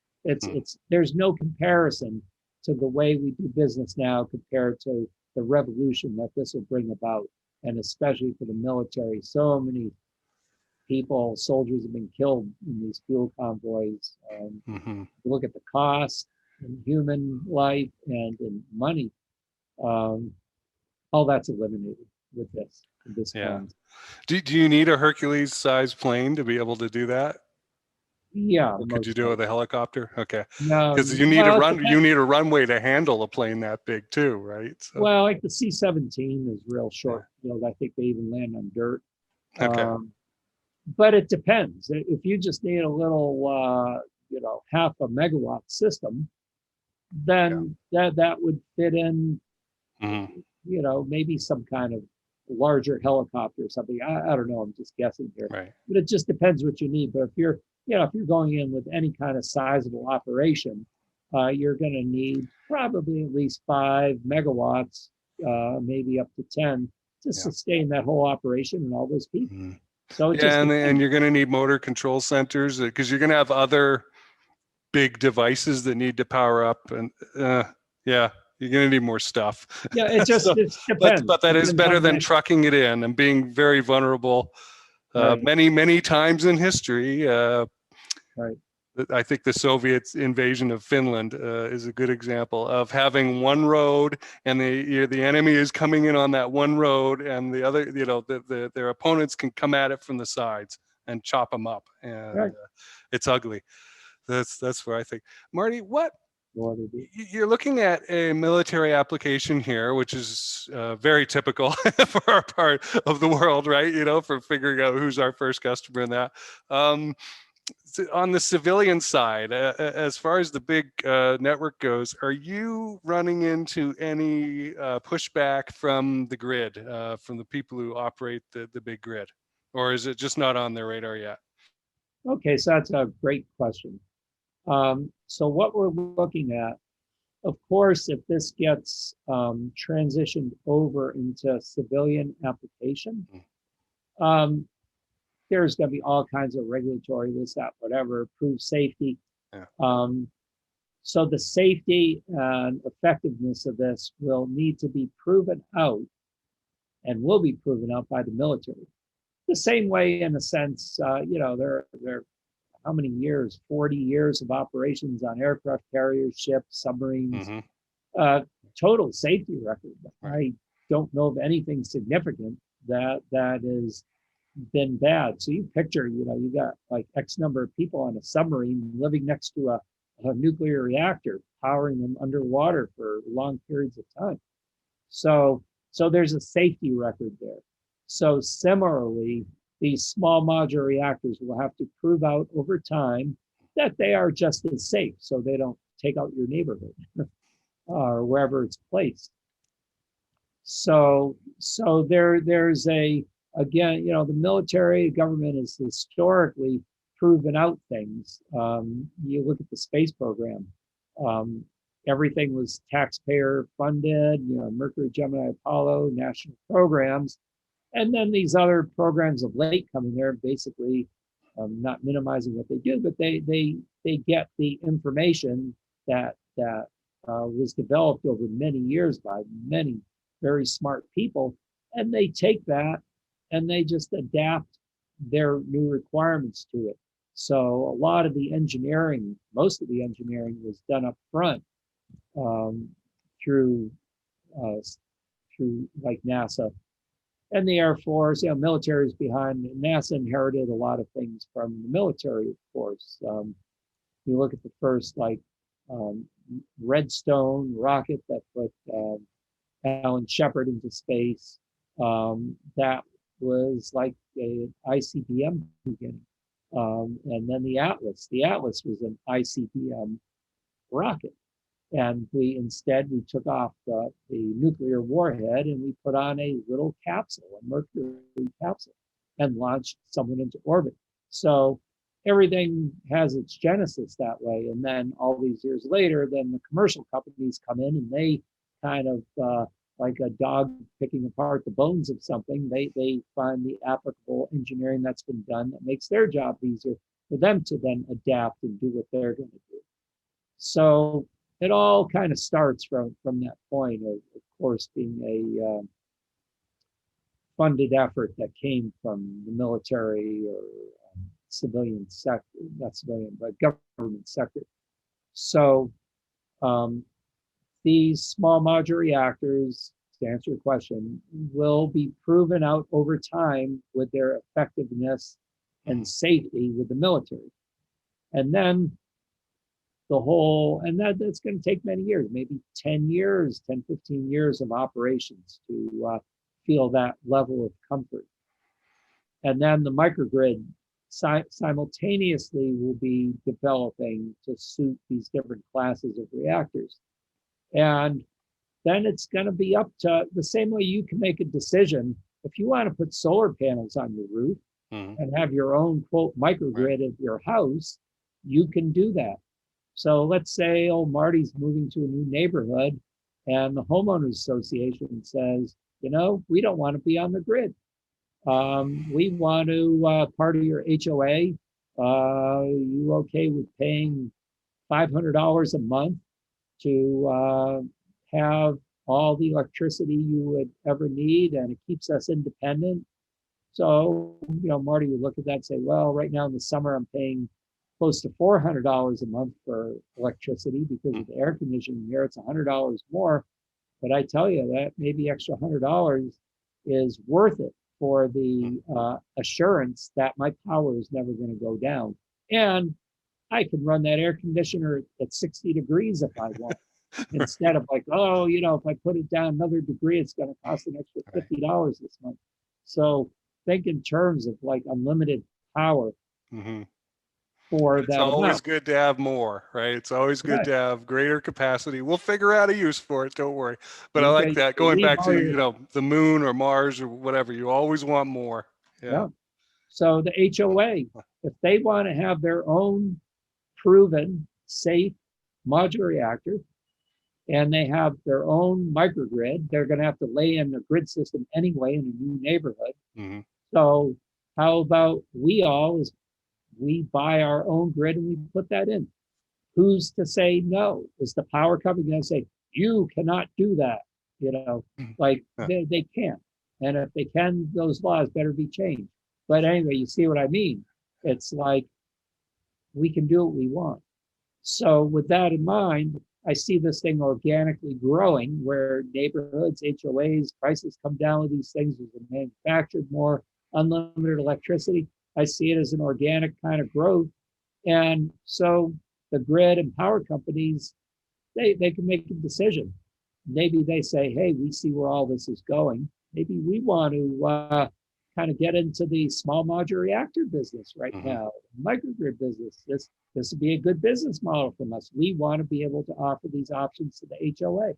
There's no comparison to the way we do business now compared to the revolution that this will bring about, and especially for the military. So many people, soldiers have been killed in these fuel convoys. Look at the cost in human life and in money. All that's eliminated with this. Yeah. Do you need a Hercules-sized plane to be able to do that? Yeah. Or could you do it with a helicopter? Okay. No, because you need you need a runway to handle a plane that big too, right? So. Well, like the C-17 is real short. I think they even land on dirt. Okay. But it depends. If you just need a little, half a megawatt system, then that would fit in, maybe some kind of larger helicopter or something. I don't know. I'm just guessing here. Right. But it just depends what you need. But if you're going in with any kind of sizable operation, you're going to need probably at least 5 megawatts, maybe up to 10, to sustain that whole operation and all those people. So and you're going to need motor control centers because you're going to have other big devices that need to power up, and you're going to need more stuff. Yeah, it just it depends. But that is better than trucking it in and being very vulnerable. Many times in history. Right. I think the Soviet invasion of Finland is a good example of having one road, and the enemy is coming in on that one road, and the other, their opponents can come at it from the sides and chop them up, and it's ugly. That's where I think, Marty, you're looking at a military application here, which is very typical for our part of the world, right? For figuring out who's our first customer in that. on the civilian side, as far as the big network goes, are you running into any pushback from the grid, from the people who operate the big grid? Or is it just not on their radar yet? Okay, so that's a great question. So what we're looking at, of course, if this gets transitioned over into civilian application, there's going to be all kinds of regulatory, this, that, whatever, prove safety. Yeah. So the safety and effectiveness of this will need to be proven out and will be proven out by the military. The same way, in a sense, there how many years? 40 years of operations on aircraft carriers, ships, submarines, total safety record. Right. I don't know of anything significant that has been bad. So you picture, you got like X number of people on a submarine living next to a nuclear reactor, powering them underwater for long periods of time. So there's a safety record there. So similarly, these small modular reactors will have to prove out over time that they are just as safe, so they don't take out your neighborhood or wherever it's placed. So there's again, the military government has historically proven out things. You look at the space program. Everything was taxpayer funded, Mercury, Gemini, Apollo, national programs. And then these other programs of late coming there, basically not minimizing what they do, but they get the information that was developed over many years by many very smart people, and they take that and they just adapt their new requirements to it. So a lot of the engineering, most of the engineering was done up front through like NASA. And the Air Force, military is behind. NASA inherited a lot of things from the military, of course. You look at the first, Redstone rocket that put Alan Shepard into space. That was like an ICBM beginning. And then the Atlas. The Atlas was an ICBM rocket. And we took off the nuclear warhead and we put on a little capsule, a Mercury capsule, and launched someone into orbit. So everything has its genesis that way. And then all these years later, then the commercial companies come in and they kind of, like a dog picking apart the bones of something, they find the applicable engineering that's been done that makes their job easier for them to then adapt and do what they're going to do. So it all kind of starts from that point of course, being a funded effort that came from the military or civilian sector, not civilian, but government sector. So these small modular reactors, to answer your question, will be proven out over time with their effectiveness and safety with the military. And then that's going to take many years, maybe 10 years, 10, 15 years of operations to feel that level of comfort. And then the microgrid simultaneously will be developing to suit these different classes of reactors. And then it's going to be up to the same way you can make a decision. If you want to put solar panels on your roof and have your own, quote, microgrid of your house, you can do that. So let's say, Marty's moving to a new neighborhood and the homeowners association says, we don't want to be on the grid. We want to, part of your HOA, you okay with paying $500 a month to have all the electricity you would ever need, and it keeps us independent. So, Marty would look at that and say, well, right now in the summer, I'm paying close to $400 a month for electricity because of the air conditioning here. It's $100 more. But I tell you that maybe extra $100 is worth it for the assurance that my power is never going to go down. And I can run that air conditioner at 60 degrees if I want. Instead of like, if I put it down another degree, it's going to cost an extra $50 this month. So think in terms of like unlimited power for It's that always amount. good to have more, right? It's always good Right. to have greater capacity. We'll figure out a use for it. Don't worry. But I You like can that. Going leave back all to, your, the moon or Mars or whatever, you always want more. Yeah. yeah. So the HOA, if they want to have their own proven, safe modular reactor, and they have their own microgrid, they're going to have to lay in a grid system anyway in a new neighborhood. Hmm. So how about we buy our own grid and we put that in? Who's to say no? Is the power company going to say, you cannot do that? Like Yeah. they can't. And if they can, those laws better be changed. But anyway, you see what I mean? It's like we can do what we want. So with that in mind, I see this thing organically growing where neighborhoods, HOAs, prices come down with these things as they manufactured more unlimited electricity. I see it as an organic kind of growth. And so the grid and power companies, they can make a decision. Maybe they say, hey, we see where all this is going. Maybe we want to kind of get into the small modular reactor business right now, microgrid business. This would be a good business model from us. We want to be able to offer these options to the HOA.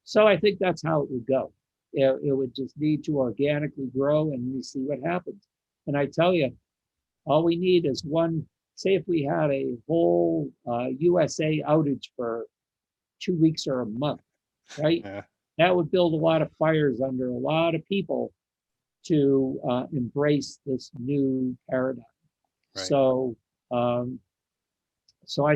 So I think that's how it would go. It would just need to organically grow and we see what happens. And I tell you, all we need is one, say if we had a whole USA outage for 2 weeks or a month, right? Yeah. That would build a lot of fires under a lot of people to embrace this new paradigm. Right. So, so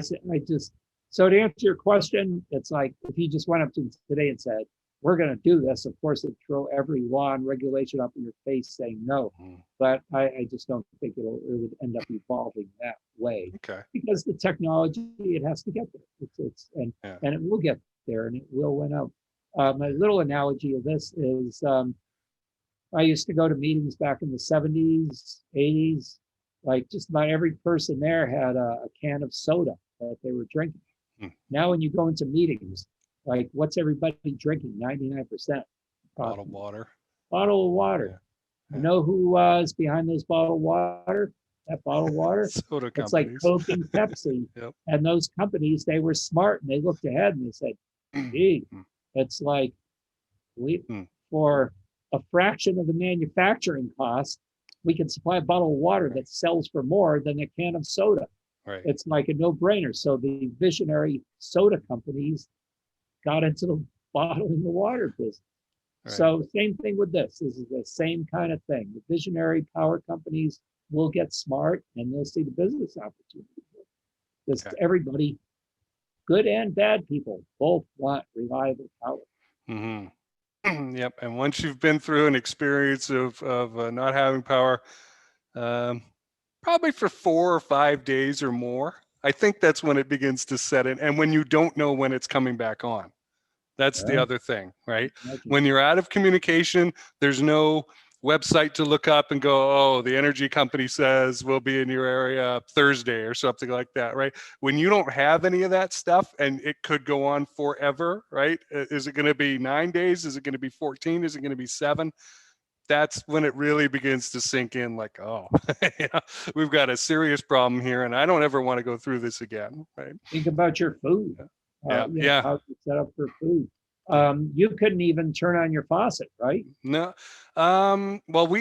so to answer your question, it's like if you just went up to today and said, we're going to do this, of course, it'd throw every law and regulation up in your face saying no. But I just don't think it would end up evolving that way. Okay. Because the technology, it has to get there. And it will get there and it will win out. My little analogy of this is I used to go to meetings back in the 70s, 80s. Like just about every person there had a can of soda that they were drinking. Now, when you go into meetings, like what's everybody drinking? 99%. Bottled water. Bottle of water. Yeah. You know who is behind those bottled water? That bottled water? Soda It's like companies. Coke and Pepsi. Yep. And those companies, they were smart and they looked ahead and they said, gee, it's like for a fraction of the manufacturing cost, we can supply a bottle of water that sells for more than a can of soda. Right. It's like a no-brainer. So the visionary soda companies got into the bottling the water business. Right. So same thing with this. This is the same kind of thing. The visionary power companies will get smart and they'll see the business opportunity. Because everybody, good and bad people, both want reliable power. Yep. And once you've been through an experience of not having power, probably for 4 or 5 days or more, I think that's when it begins to set in. And when you don't know when it's coming back on, that's the other thing, right? When you're out of communication, there's no website to look up and go, oh, the energy company says we'll be in your area Thursday or something like that, right? When you don't have any of that stuff and it could go on forever, right? Is it going to be 9 days? Is it going to be 14? Is it going to be 7? That's when it really begins to sink in like, oh, we've got a serious problem here and I don't ever want to go through this again, right? Think about your food. How you set up for food. You couldn't even turn on your faucet, right? No. Well,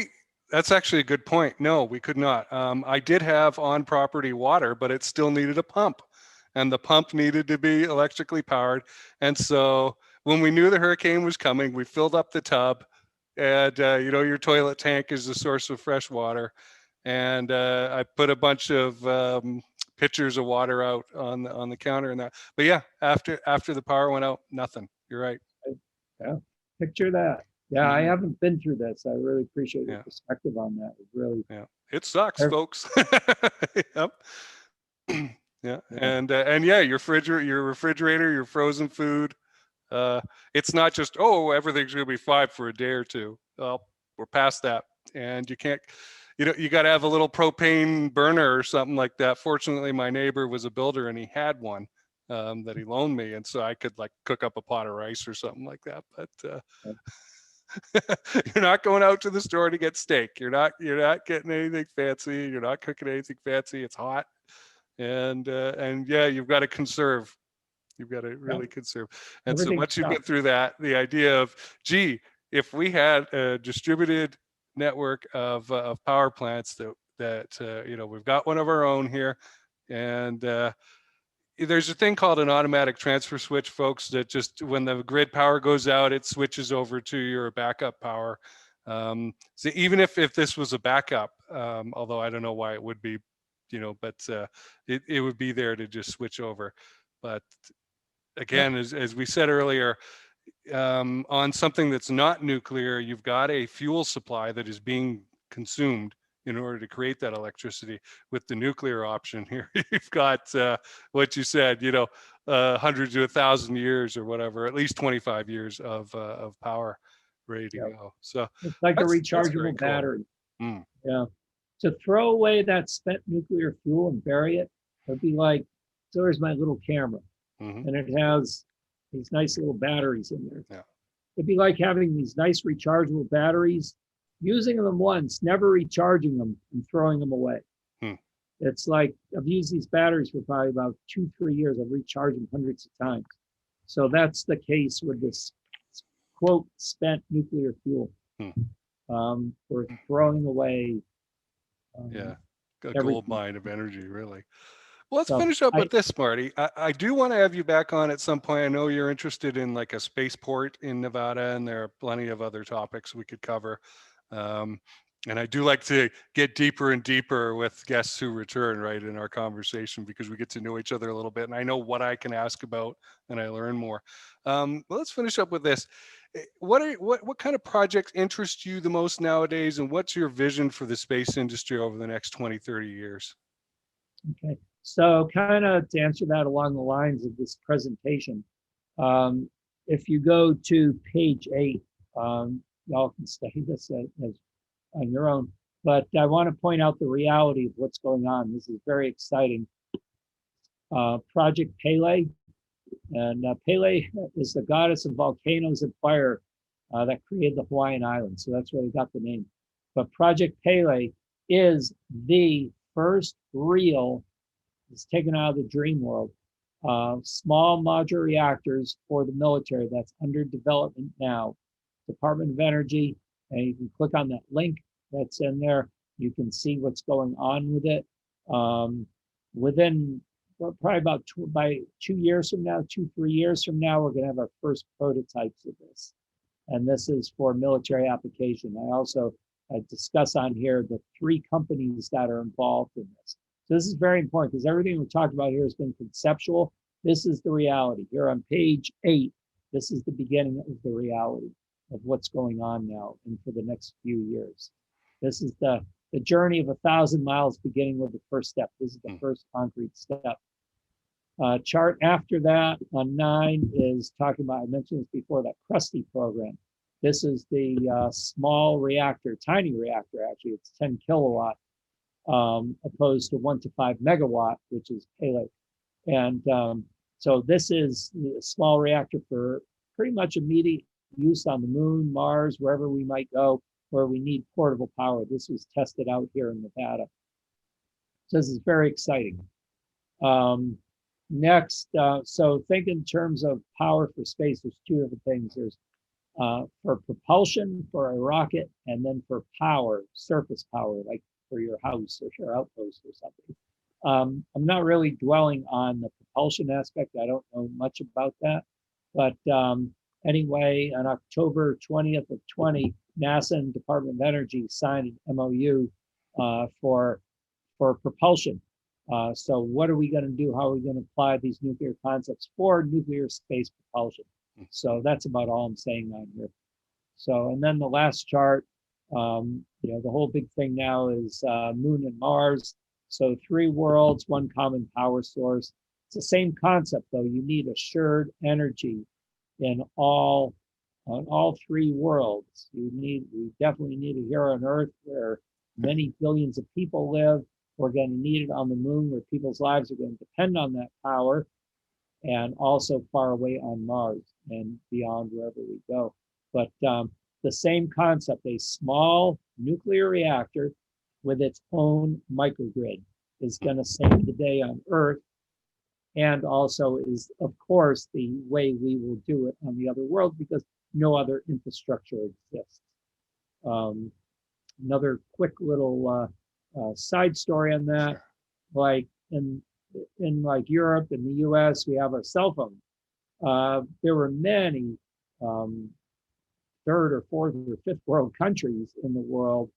that's actually a good point. No, we could not. I did have on-property water, but it still needed a pump. And the pump needed to be electrically powered. And so when we knew the hurricane was coming, we filled up the tub. And, your toilet tank is the source of fresh water. And I put a bunch of pitchers of water out on the counter and that. But yeah, after the power went out, nothing. You're right. Yeah, picture that. Yeah, I haven't been through this. I really appreciate your perspective on that. It really, it sucks, folks. Yep. Yeah, and your refrigerator, your frozen food. It's not just everything's gonna be fine for a day or two. Well, we're past that, and you can't. You got to have a little propane burner or something like that. Fortunately, my neighbor was a builder and he had one. That he loaned me, and so I could like cook up a pot of rice or something like that. But you're not going out to the store to get steak. You're not getting anything fancy. You're not cooking anything fancy. It's hot. and yeah, you've got to conserve. You've got to really conserve. And so Everything's once you tough. get through that, the idea of, gee, if we had a distributed network of power plants that you know, we've got one of our own here, and there's a thing called an automatic transfer switch, folks, that just when the grid power goes out, it switches over to your backup power. So even if this was a backup, although I don't know why it would be, you know, but it would be there to just switch over. But again, as we said earlier, on something that's not nuclear, you've got a fuel supply that is being consumed in order to create that electricity. With the nuclear option here, you've got what you said, you know, 100 to 1,000 years or whatever, at least 25 years of power ready to go. So It's like a that's very rechargeable cool. battery. Mm. Yeah. To throw away that spent nuclear fuel and bury it would be like, so here's my little camera, Mm-hmm. and it has these nice little batteries in there. Yeah. It'd be like having these nice rechargeable batteries, using them once, never recharging them and throwing them away. Hmm. It's like I've used these batteries for probably about 2-3 years. I've recharged them hundreds of times. So that's the case with this quote spent nuclear fuel. We're throwing away. Yeah, a everything. gold mine of energy, really. Well, let's So finish up with this, Marty. I do want to have you back on at some point. I know you're interested in like a spaceport in Nevada, and there are plenty of other topics we could cover. And I do like to get deeper and deeper with guests who return, right, in our conversation, because we get to know each other a little bit, and I know what I can ask about, and I learn more. Well, let's finish up with this. What kind of projects interest you the most nowadays, and what's your vision for the space industry over the next 20, 30 years? Okay, so kind of to answer that along the lines of this presentation, if you go to page 8, y'all can study this as on your own, but I want to point out the reality of what's going on. This is very exciting. Project Pele, and Pele is the goddess of volcanoes and fire that created the Hawaiian Islands, so that's where they got the name. But Project Pele is the first real, it's taken out of the dream world, small modular reactors for the military that's under development now. Department of Energy, and you can click on that link that's in there. You can see what's going on with it. Within probably about by 2 years from now, 2-3 years from now, we're going to have our first prototypes of this. And this is for military application. I also discuss on here the 3 companies that are involved in this. So this is very important because everything we talked about here has been conceptual. This is the reality. Here on page 8, this is the beginning of the reality of what's going on now and for the next few years. This is the journey of 1,000 miles beginning with the first step. This is the first concrete step. Chart after that on 9 is talking about, I mentioned this before, that Krusty program. This is the small reactor, tiny reactor actually, it's 10 kilowatt, opposed to 1 to 5 megawatt, which is Pele. And so this is a small reactor for pretty much immediate use on the moon, Mars, wherever we might go, where we need portable power. This was tested out here in Nevada. So this is very exciting. Next, so think in terms of power for space. There's 2 different things. There's for propulsion for a rocket, and then for power, surface power, like for your house or your outpost or something. I'm not really dwelling on the propulsion aspect. I don't know much about that. But anyway, on October 20th of 20, NASA and Department of Energy signed an MOU for propulsion. So what are we going to do? How are we going to apply these nuclear concepts for nuclear space propulsion? So that's about all I'm saying on here. So, and then the last chart, you know, the whole big thing now is Moon and Mars. So 3 worlds, 1 common power source. It's the same concept though. You need assured energy in on all 3 worlds. We definitely need it here on Earth where many billions of people live. We're going to need it on the moon where people's lives are going to depend on that power, and also far away on Mars and beyond wherever we go. But the same concept, a small nuclear reactor with its own microgrid. is going to save the day on Earth, and also is, of course, the way we will do it on the other world because no other infrastructure exists. Another quick little side story on that, Sure. like in like Europe and the US, we have a cell phone. There were many third or fourth or fifth world countries in the world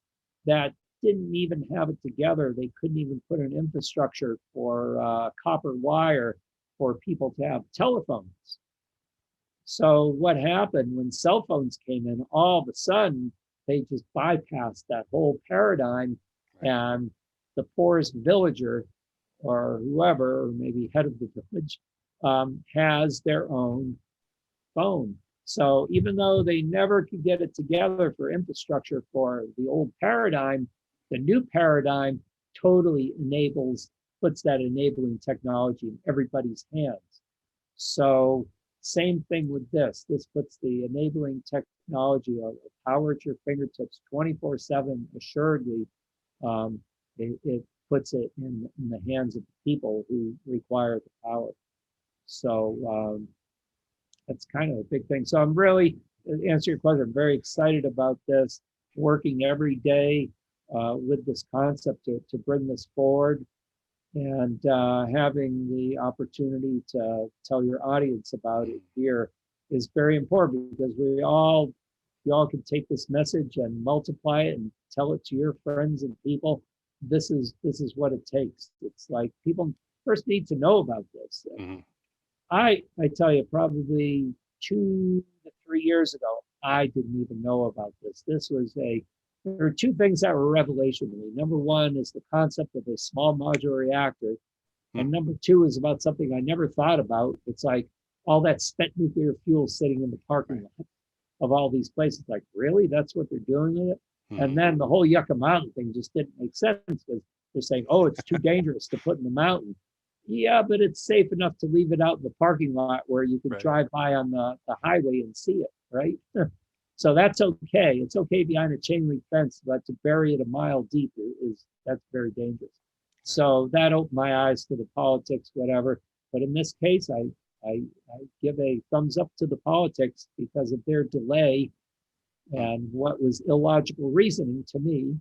that didn't even have it together. They couldn't even put an infrastructure for copper wire for people to have telephones. So what happened when cell phones came in, all of a sudden, they just bypassed that whole paradigm, and the poorest villager or whoever, or maybe head of the village, has their own phone. So even though they never could get it together for infrastructure for the old paradigm, the new paradigm totally puts that enabling technology in everybody's hands. So same thing with this. This puts the enabling technology of power at your fingertips 24/7 assuredly. It puts it in the hands of the people who require the power. So that's kind of a big thing. So I'm really, to answer your question, I'm very excited about this, working every day with this concept to bring this forward, and having the opportunity to tell your audience about it here is very important, because you all can take this message and multiply it and tell it to your friends and people. This is what it takes. It's like people first need to know about this. Mm-hmm. I tell you, probably 2 to 3 years ago, I didn't even know about this. There are two things that were revelation to me. Number one is the concept of a small modular reactor. And number two is about something I never thought about. It's like all that spent nuclear fuel sitting in the parking lot of all these places. Like, really? That's what they're doing with it? Mm-hmm. And then the whole Yucca Mountain thing just didn't make sense, because they're saying, oh, it's too dangerous to put in the mountain. Yeah, but it's safe enough to leave it out in the parking lot where you can drive by on the highway and see it, right? So that's okay. It's okay behind a chain link fence, but to bury it a mile deep that's very dangerous. So that opened my eyes to the politics, whatever. But in this case, I give a thumbs up to the politics because of their delay and what was illogical reasoning to me.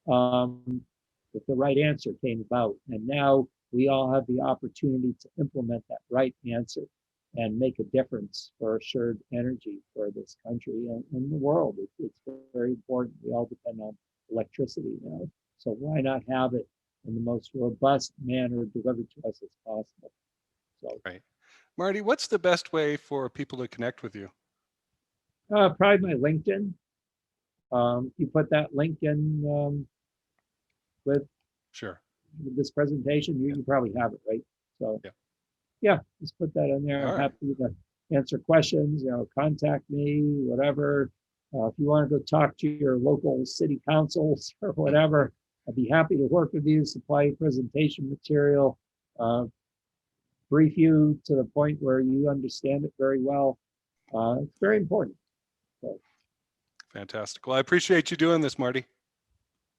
That the right answer came about, and now we all have the opportunity to implement that right answer and make a difference for assured energy for this country and the world. It's very important. We all depend on electricity now. So why not have it in the most robust manner delivered to us as possible? So, right. Marty, what's the best way for people to connect with you? probably my LinkedIn. You put that link in with this presentation, you probably have it, right? So yeah, just put that in there. I'm happy to answer questions, contact me, whatever. If you want to go talk to your local city councils or whatever, I'd be happy to work with you, supply you presentation material, brief you to the point where you understand it very well. It's very important. So, fantastic. Well, I appreciate you doing this, Marty.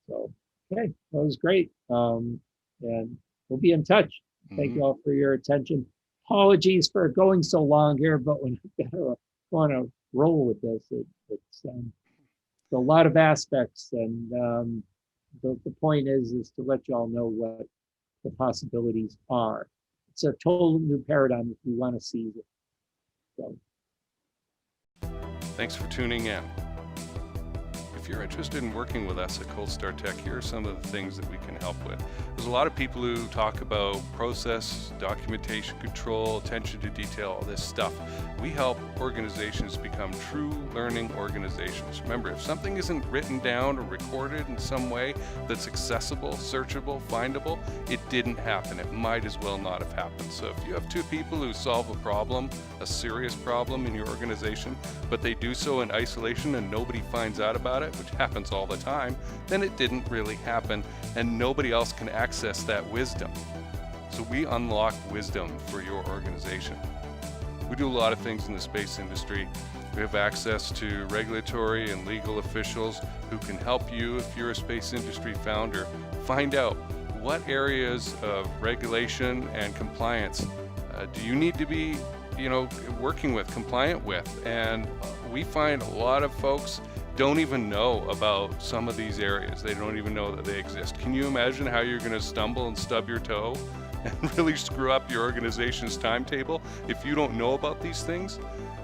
So, okay, that was great. And we'll be in touch. Thank you all for your attention. Apologies for going so long here, but when I want to roll with this, it's a lot of aspects, and the point is to let you all know what the possibilities are. It's a total new paradigm if you want to seize it. So, thanks for tuning in. If you're interested in working with us at Cold Star Tech, here are some of the things that we can help with. There's a lot of people who talk about process, documentation control, attention to detail, all this stuff. We help organizations become true learning organizations. Remember, if something isn't written down or recorded in some way that's accessible, searchable, findable, it didn't happen. It might as well not have happened. So if you have two people who solve a problem, a serious problem in your organization, but they do so in isolation and nobody finds out about it, which happens all the time, then it didn't really happen and nobody else can access that wisdom. So we unlock wisdom for your organization. We do a lot of things in the space industry. We have access to regulatory and legal officials who can help you, if you're a space industry founder, find out what areas of regulation and compliance do you need to be, working with, compliant with? And we find a lot of folks don't even know about some of these areas. They don't even know that they exist. Can you imagine how you're going to stumble and stub your toe and really screw up your organization's timetable if you don't know about these things?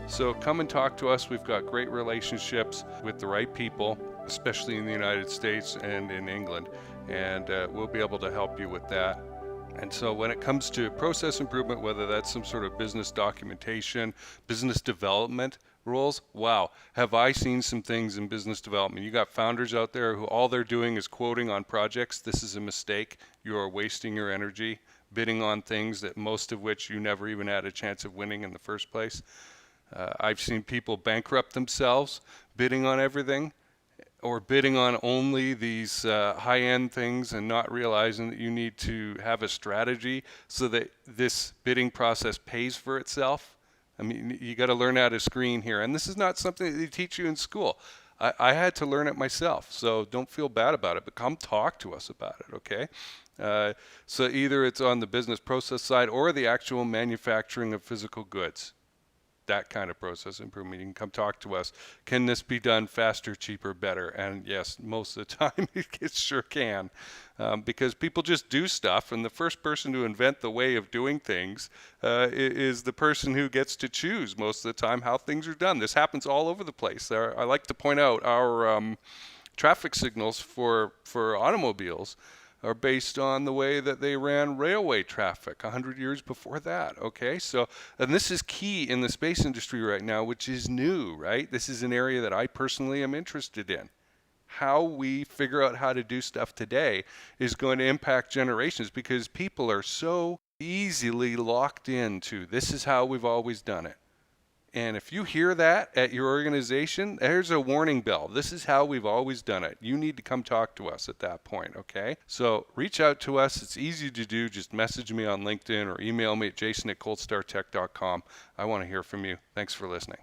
So come and talk to us. We've got great relationships with the right people, especially in the United States and in England, and we'll be able to help you with that. And so when it comes to process improvement, whether that's some sort of business documentation, business development roles, wow, have I seen some things in business development. You got founders out there who all they're doing is quoting on projects. This is a mistake. You are wasting your energy bidding on things that most of which you never even had a chance of winning in the first place. I've seen people bankrupt themselves bidding on everything, or bidding on only these high-end things and not realizing that you need to have a strategy so that this bidding process pays for itself. I mean, you got to learn how to screen here. And this is not something that they teach you in school. I had to learn it myself, so don't feel bad about it, but come talk to us about it, okay? So either it's on the business process side or the actual manufacturing of physical goods. That kind of process improvement. You can come talk to us. Can this be done faster, cheaper, better? And yes, most of the time it sure can, because people just do stuff, and the first person to invent the way of doing things is the person who gets to choose most of the time how things are done. This happens all over the place. I like to point out our traffic signals for automobiles are based on the way that they ran railway traffic 100 years before that, okay? So, and this is key in the space industry right now, which is new, right? This is an area that I personally am interested in. How we figure out how to do stuff today is going to impact generations, because people are so easily locked into this is how we've always done it. And if you hear that at your organization, there's a warning bell. This is how we've always done it. You need to come talk to us at that point, okay? So reach out to us. It's easy to do. Just message me on LinkedIn or email me at jason@coldstartech.com. I want to hear from you. Thanks for listening.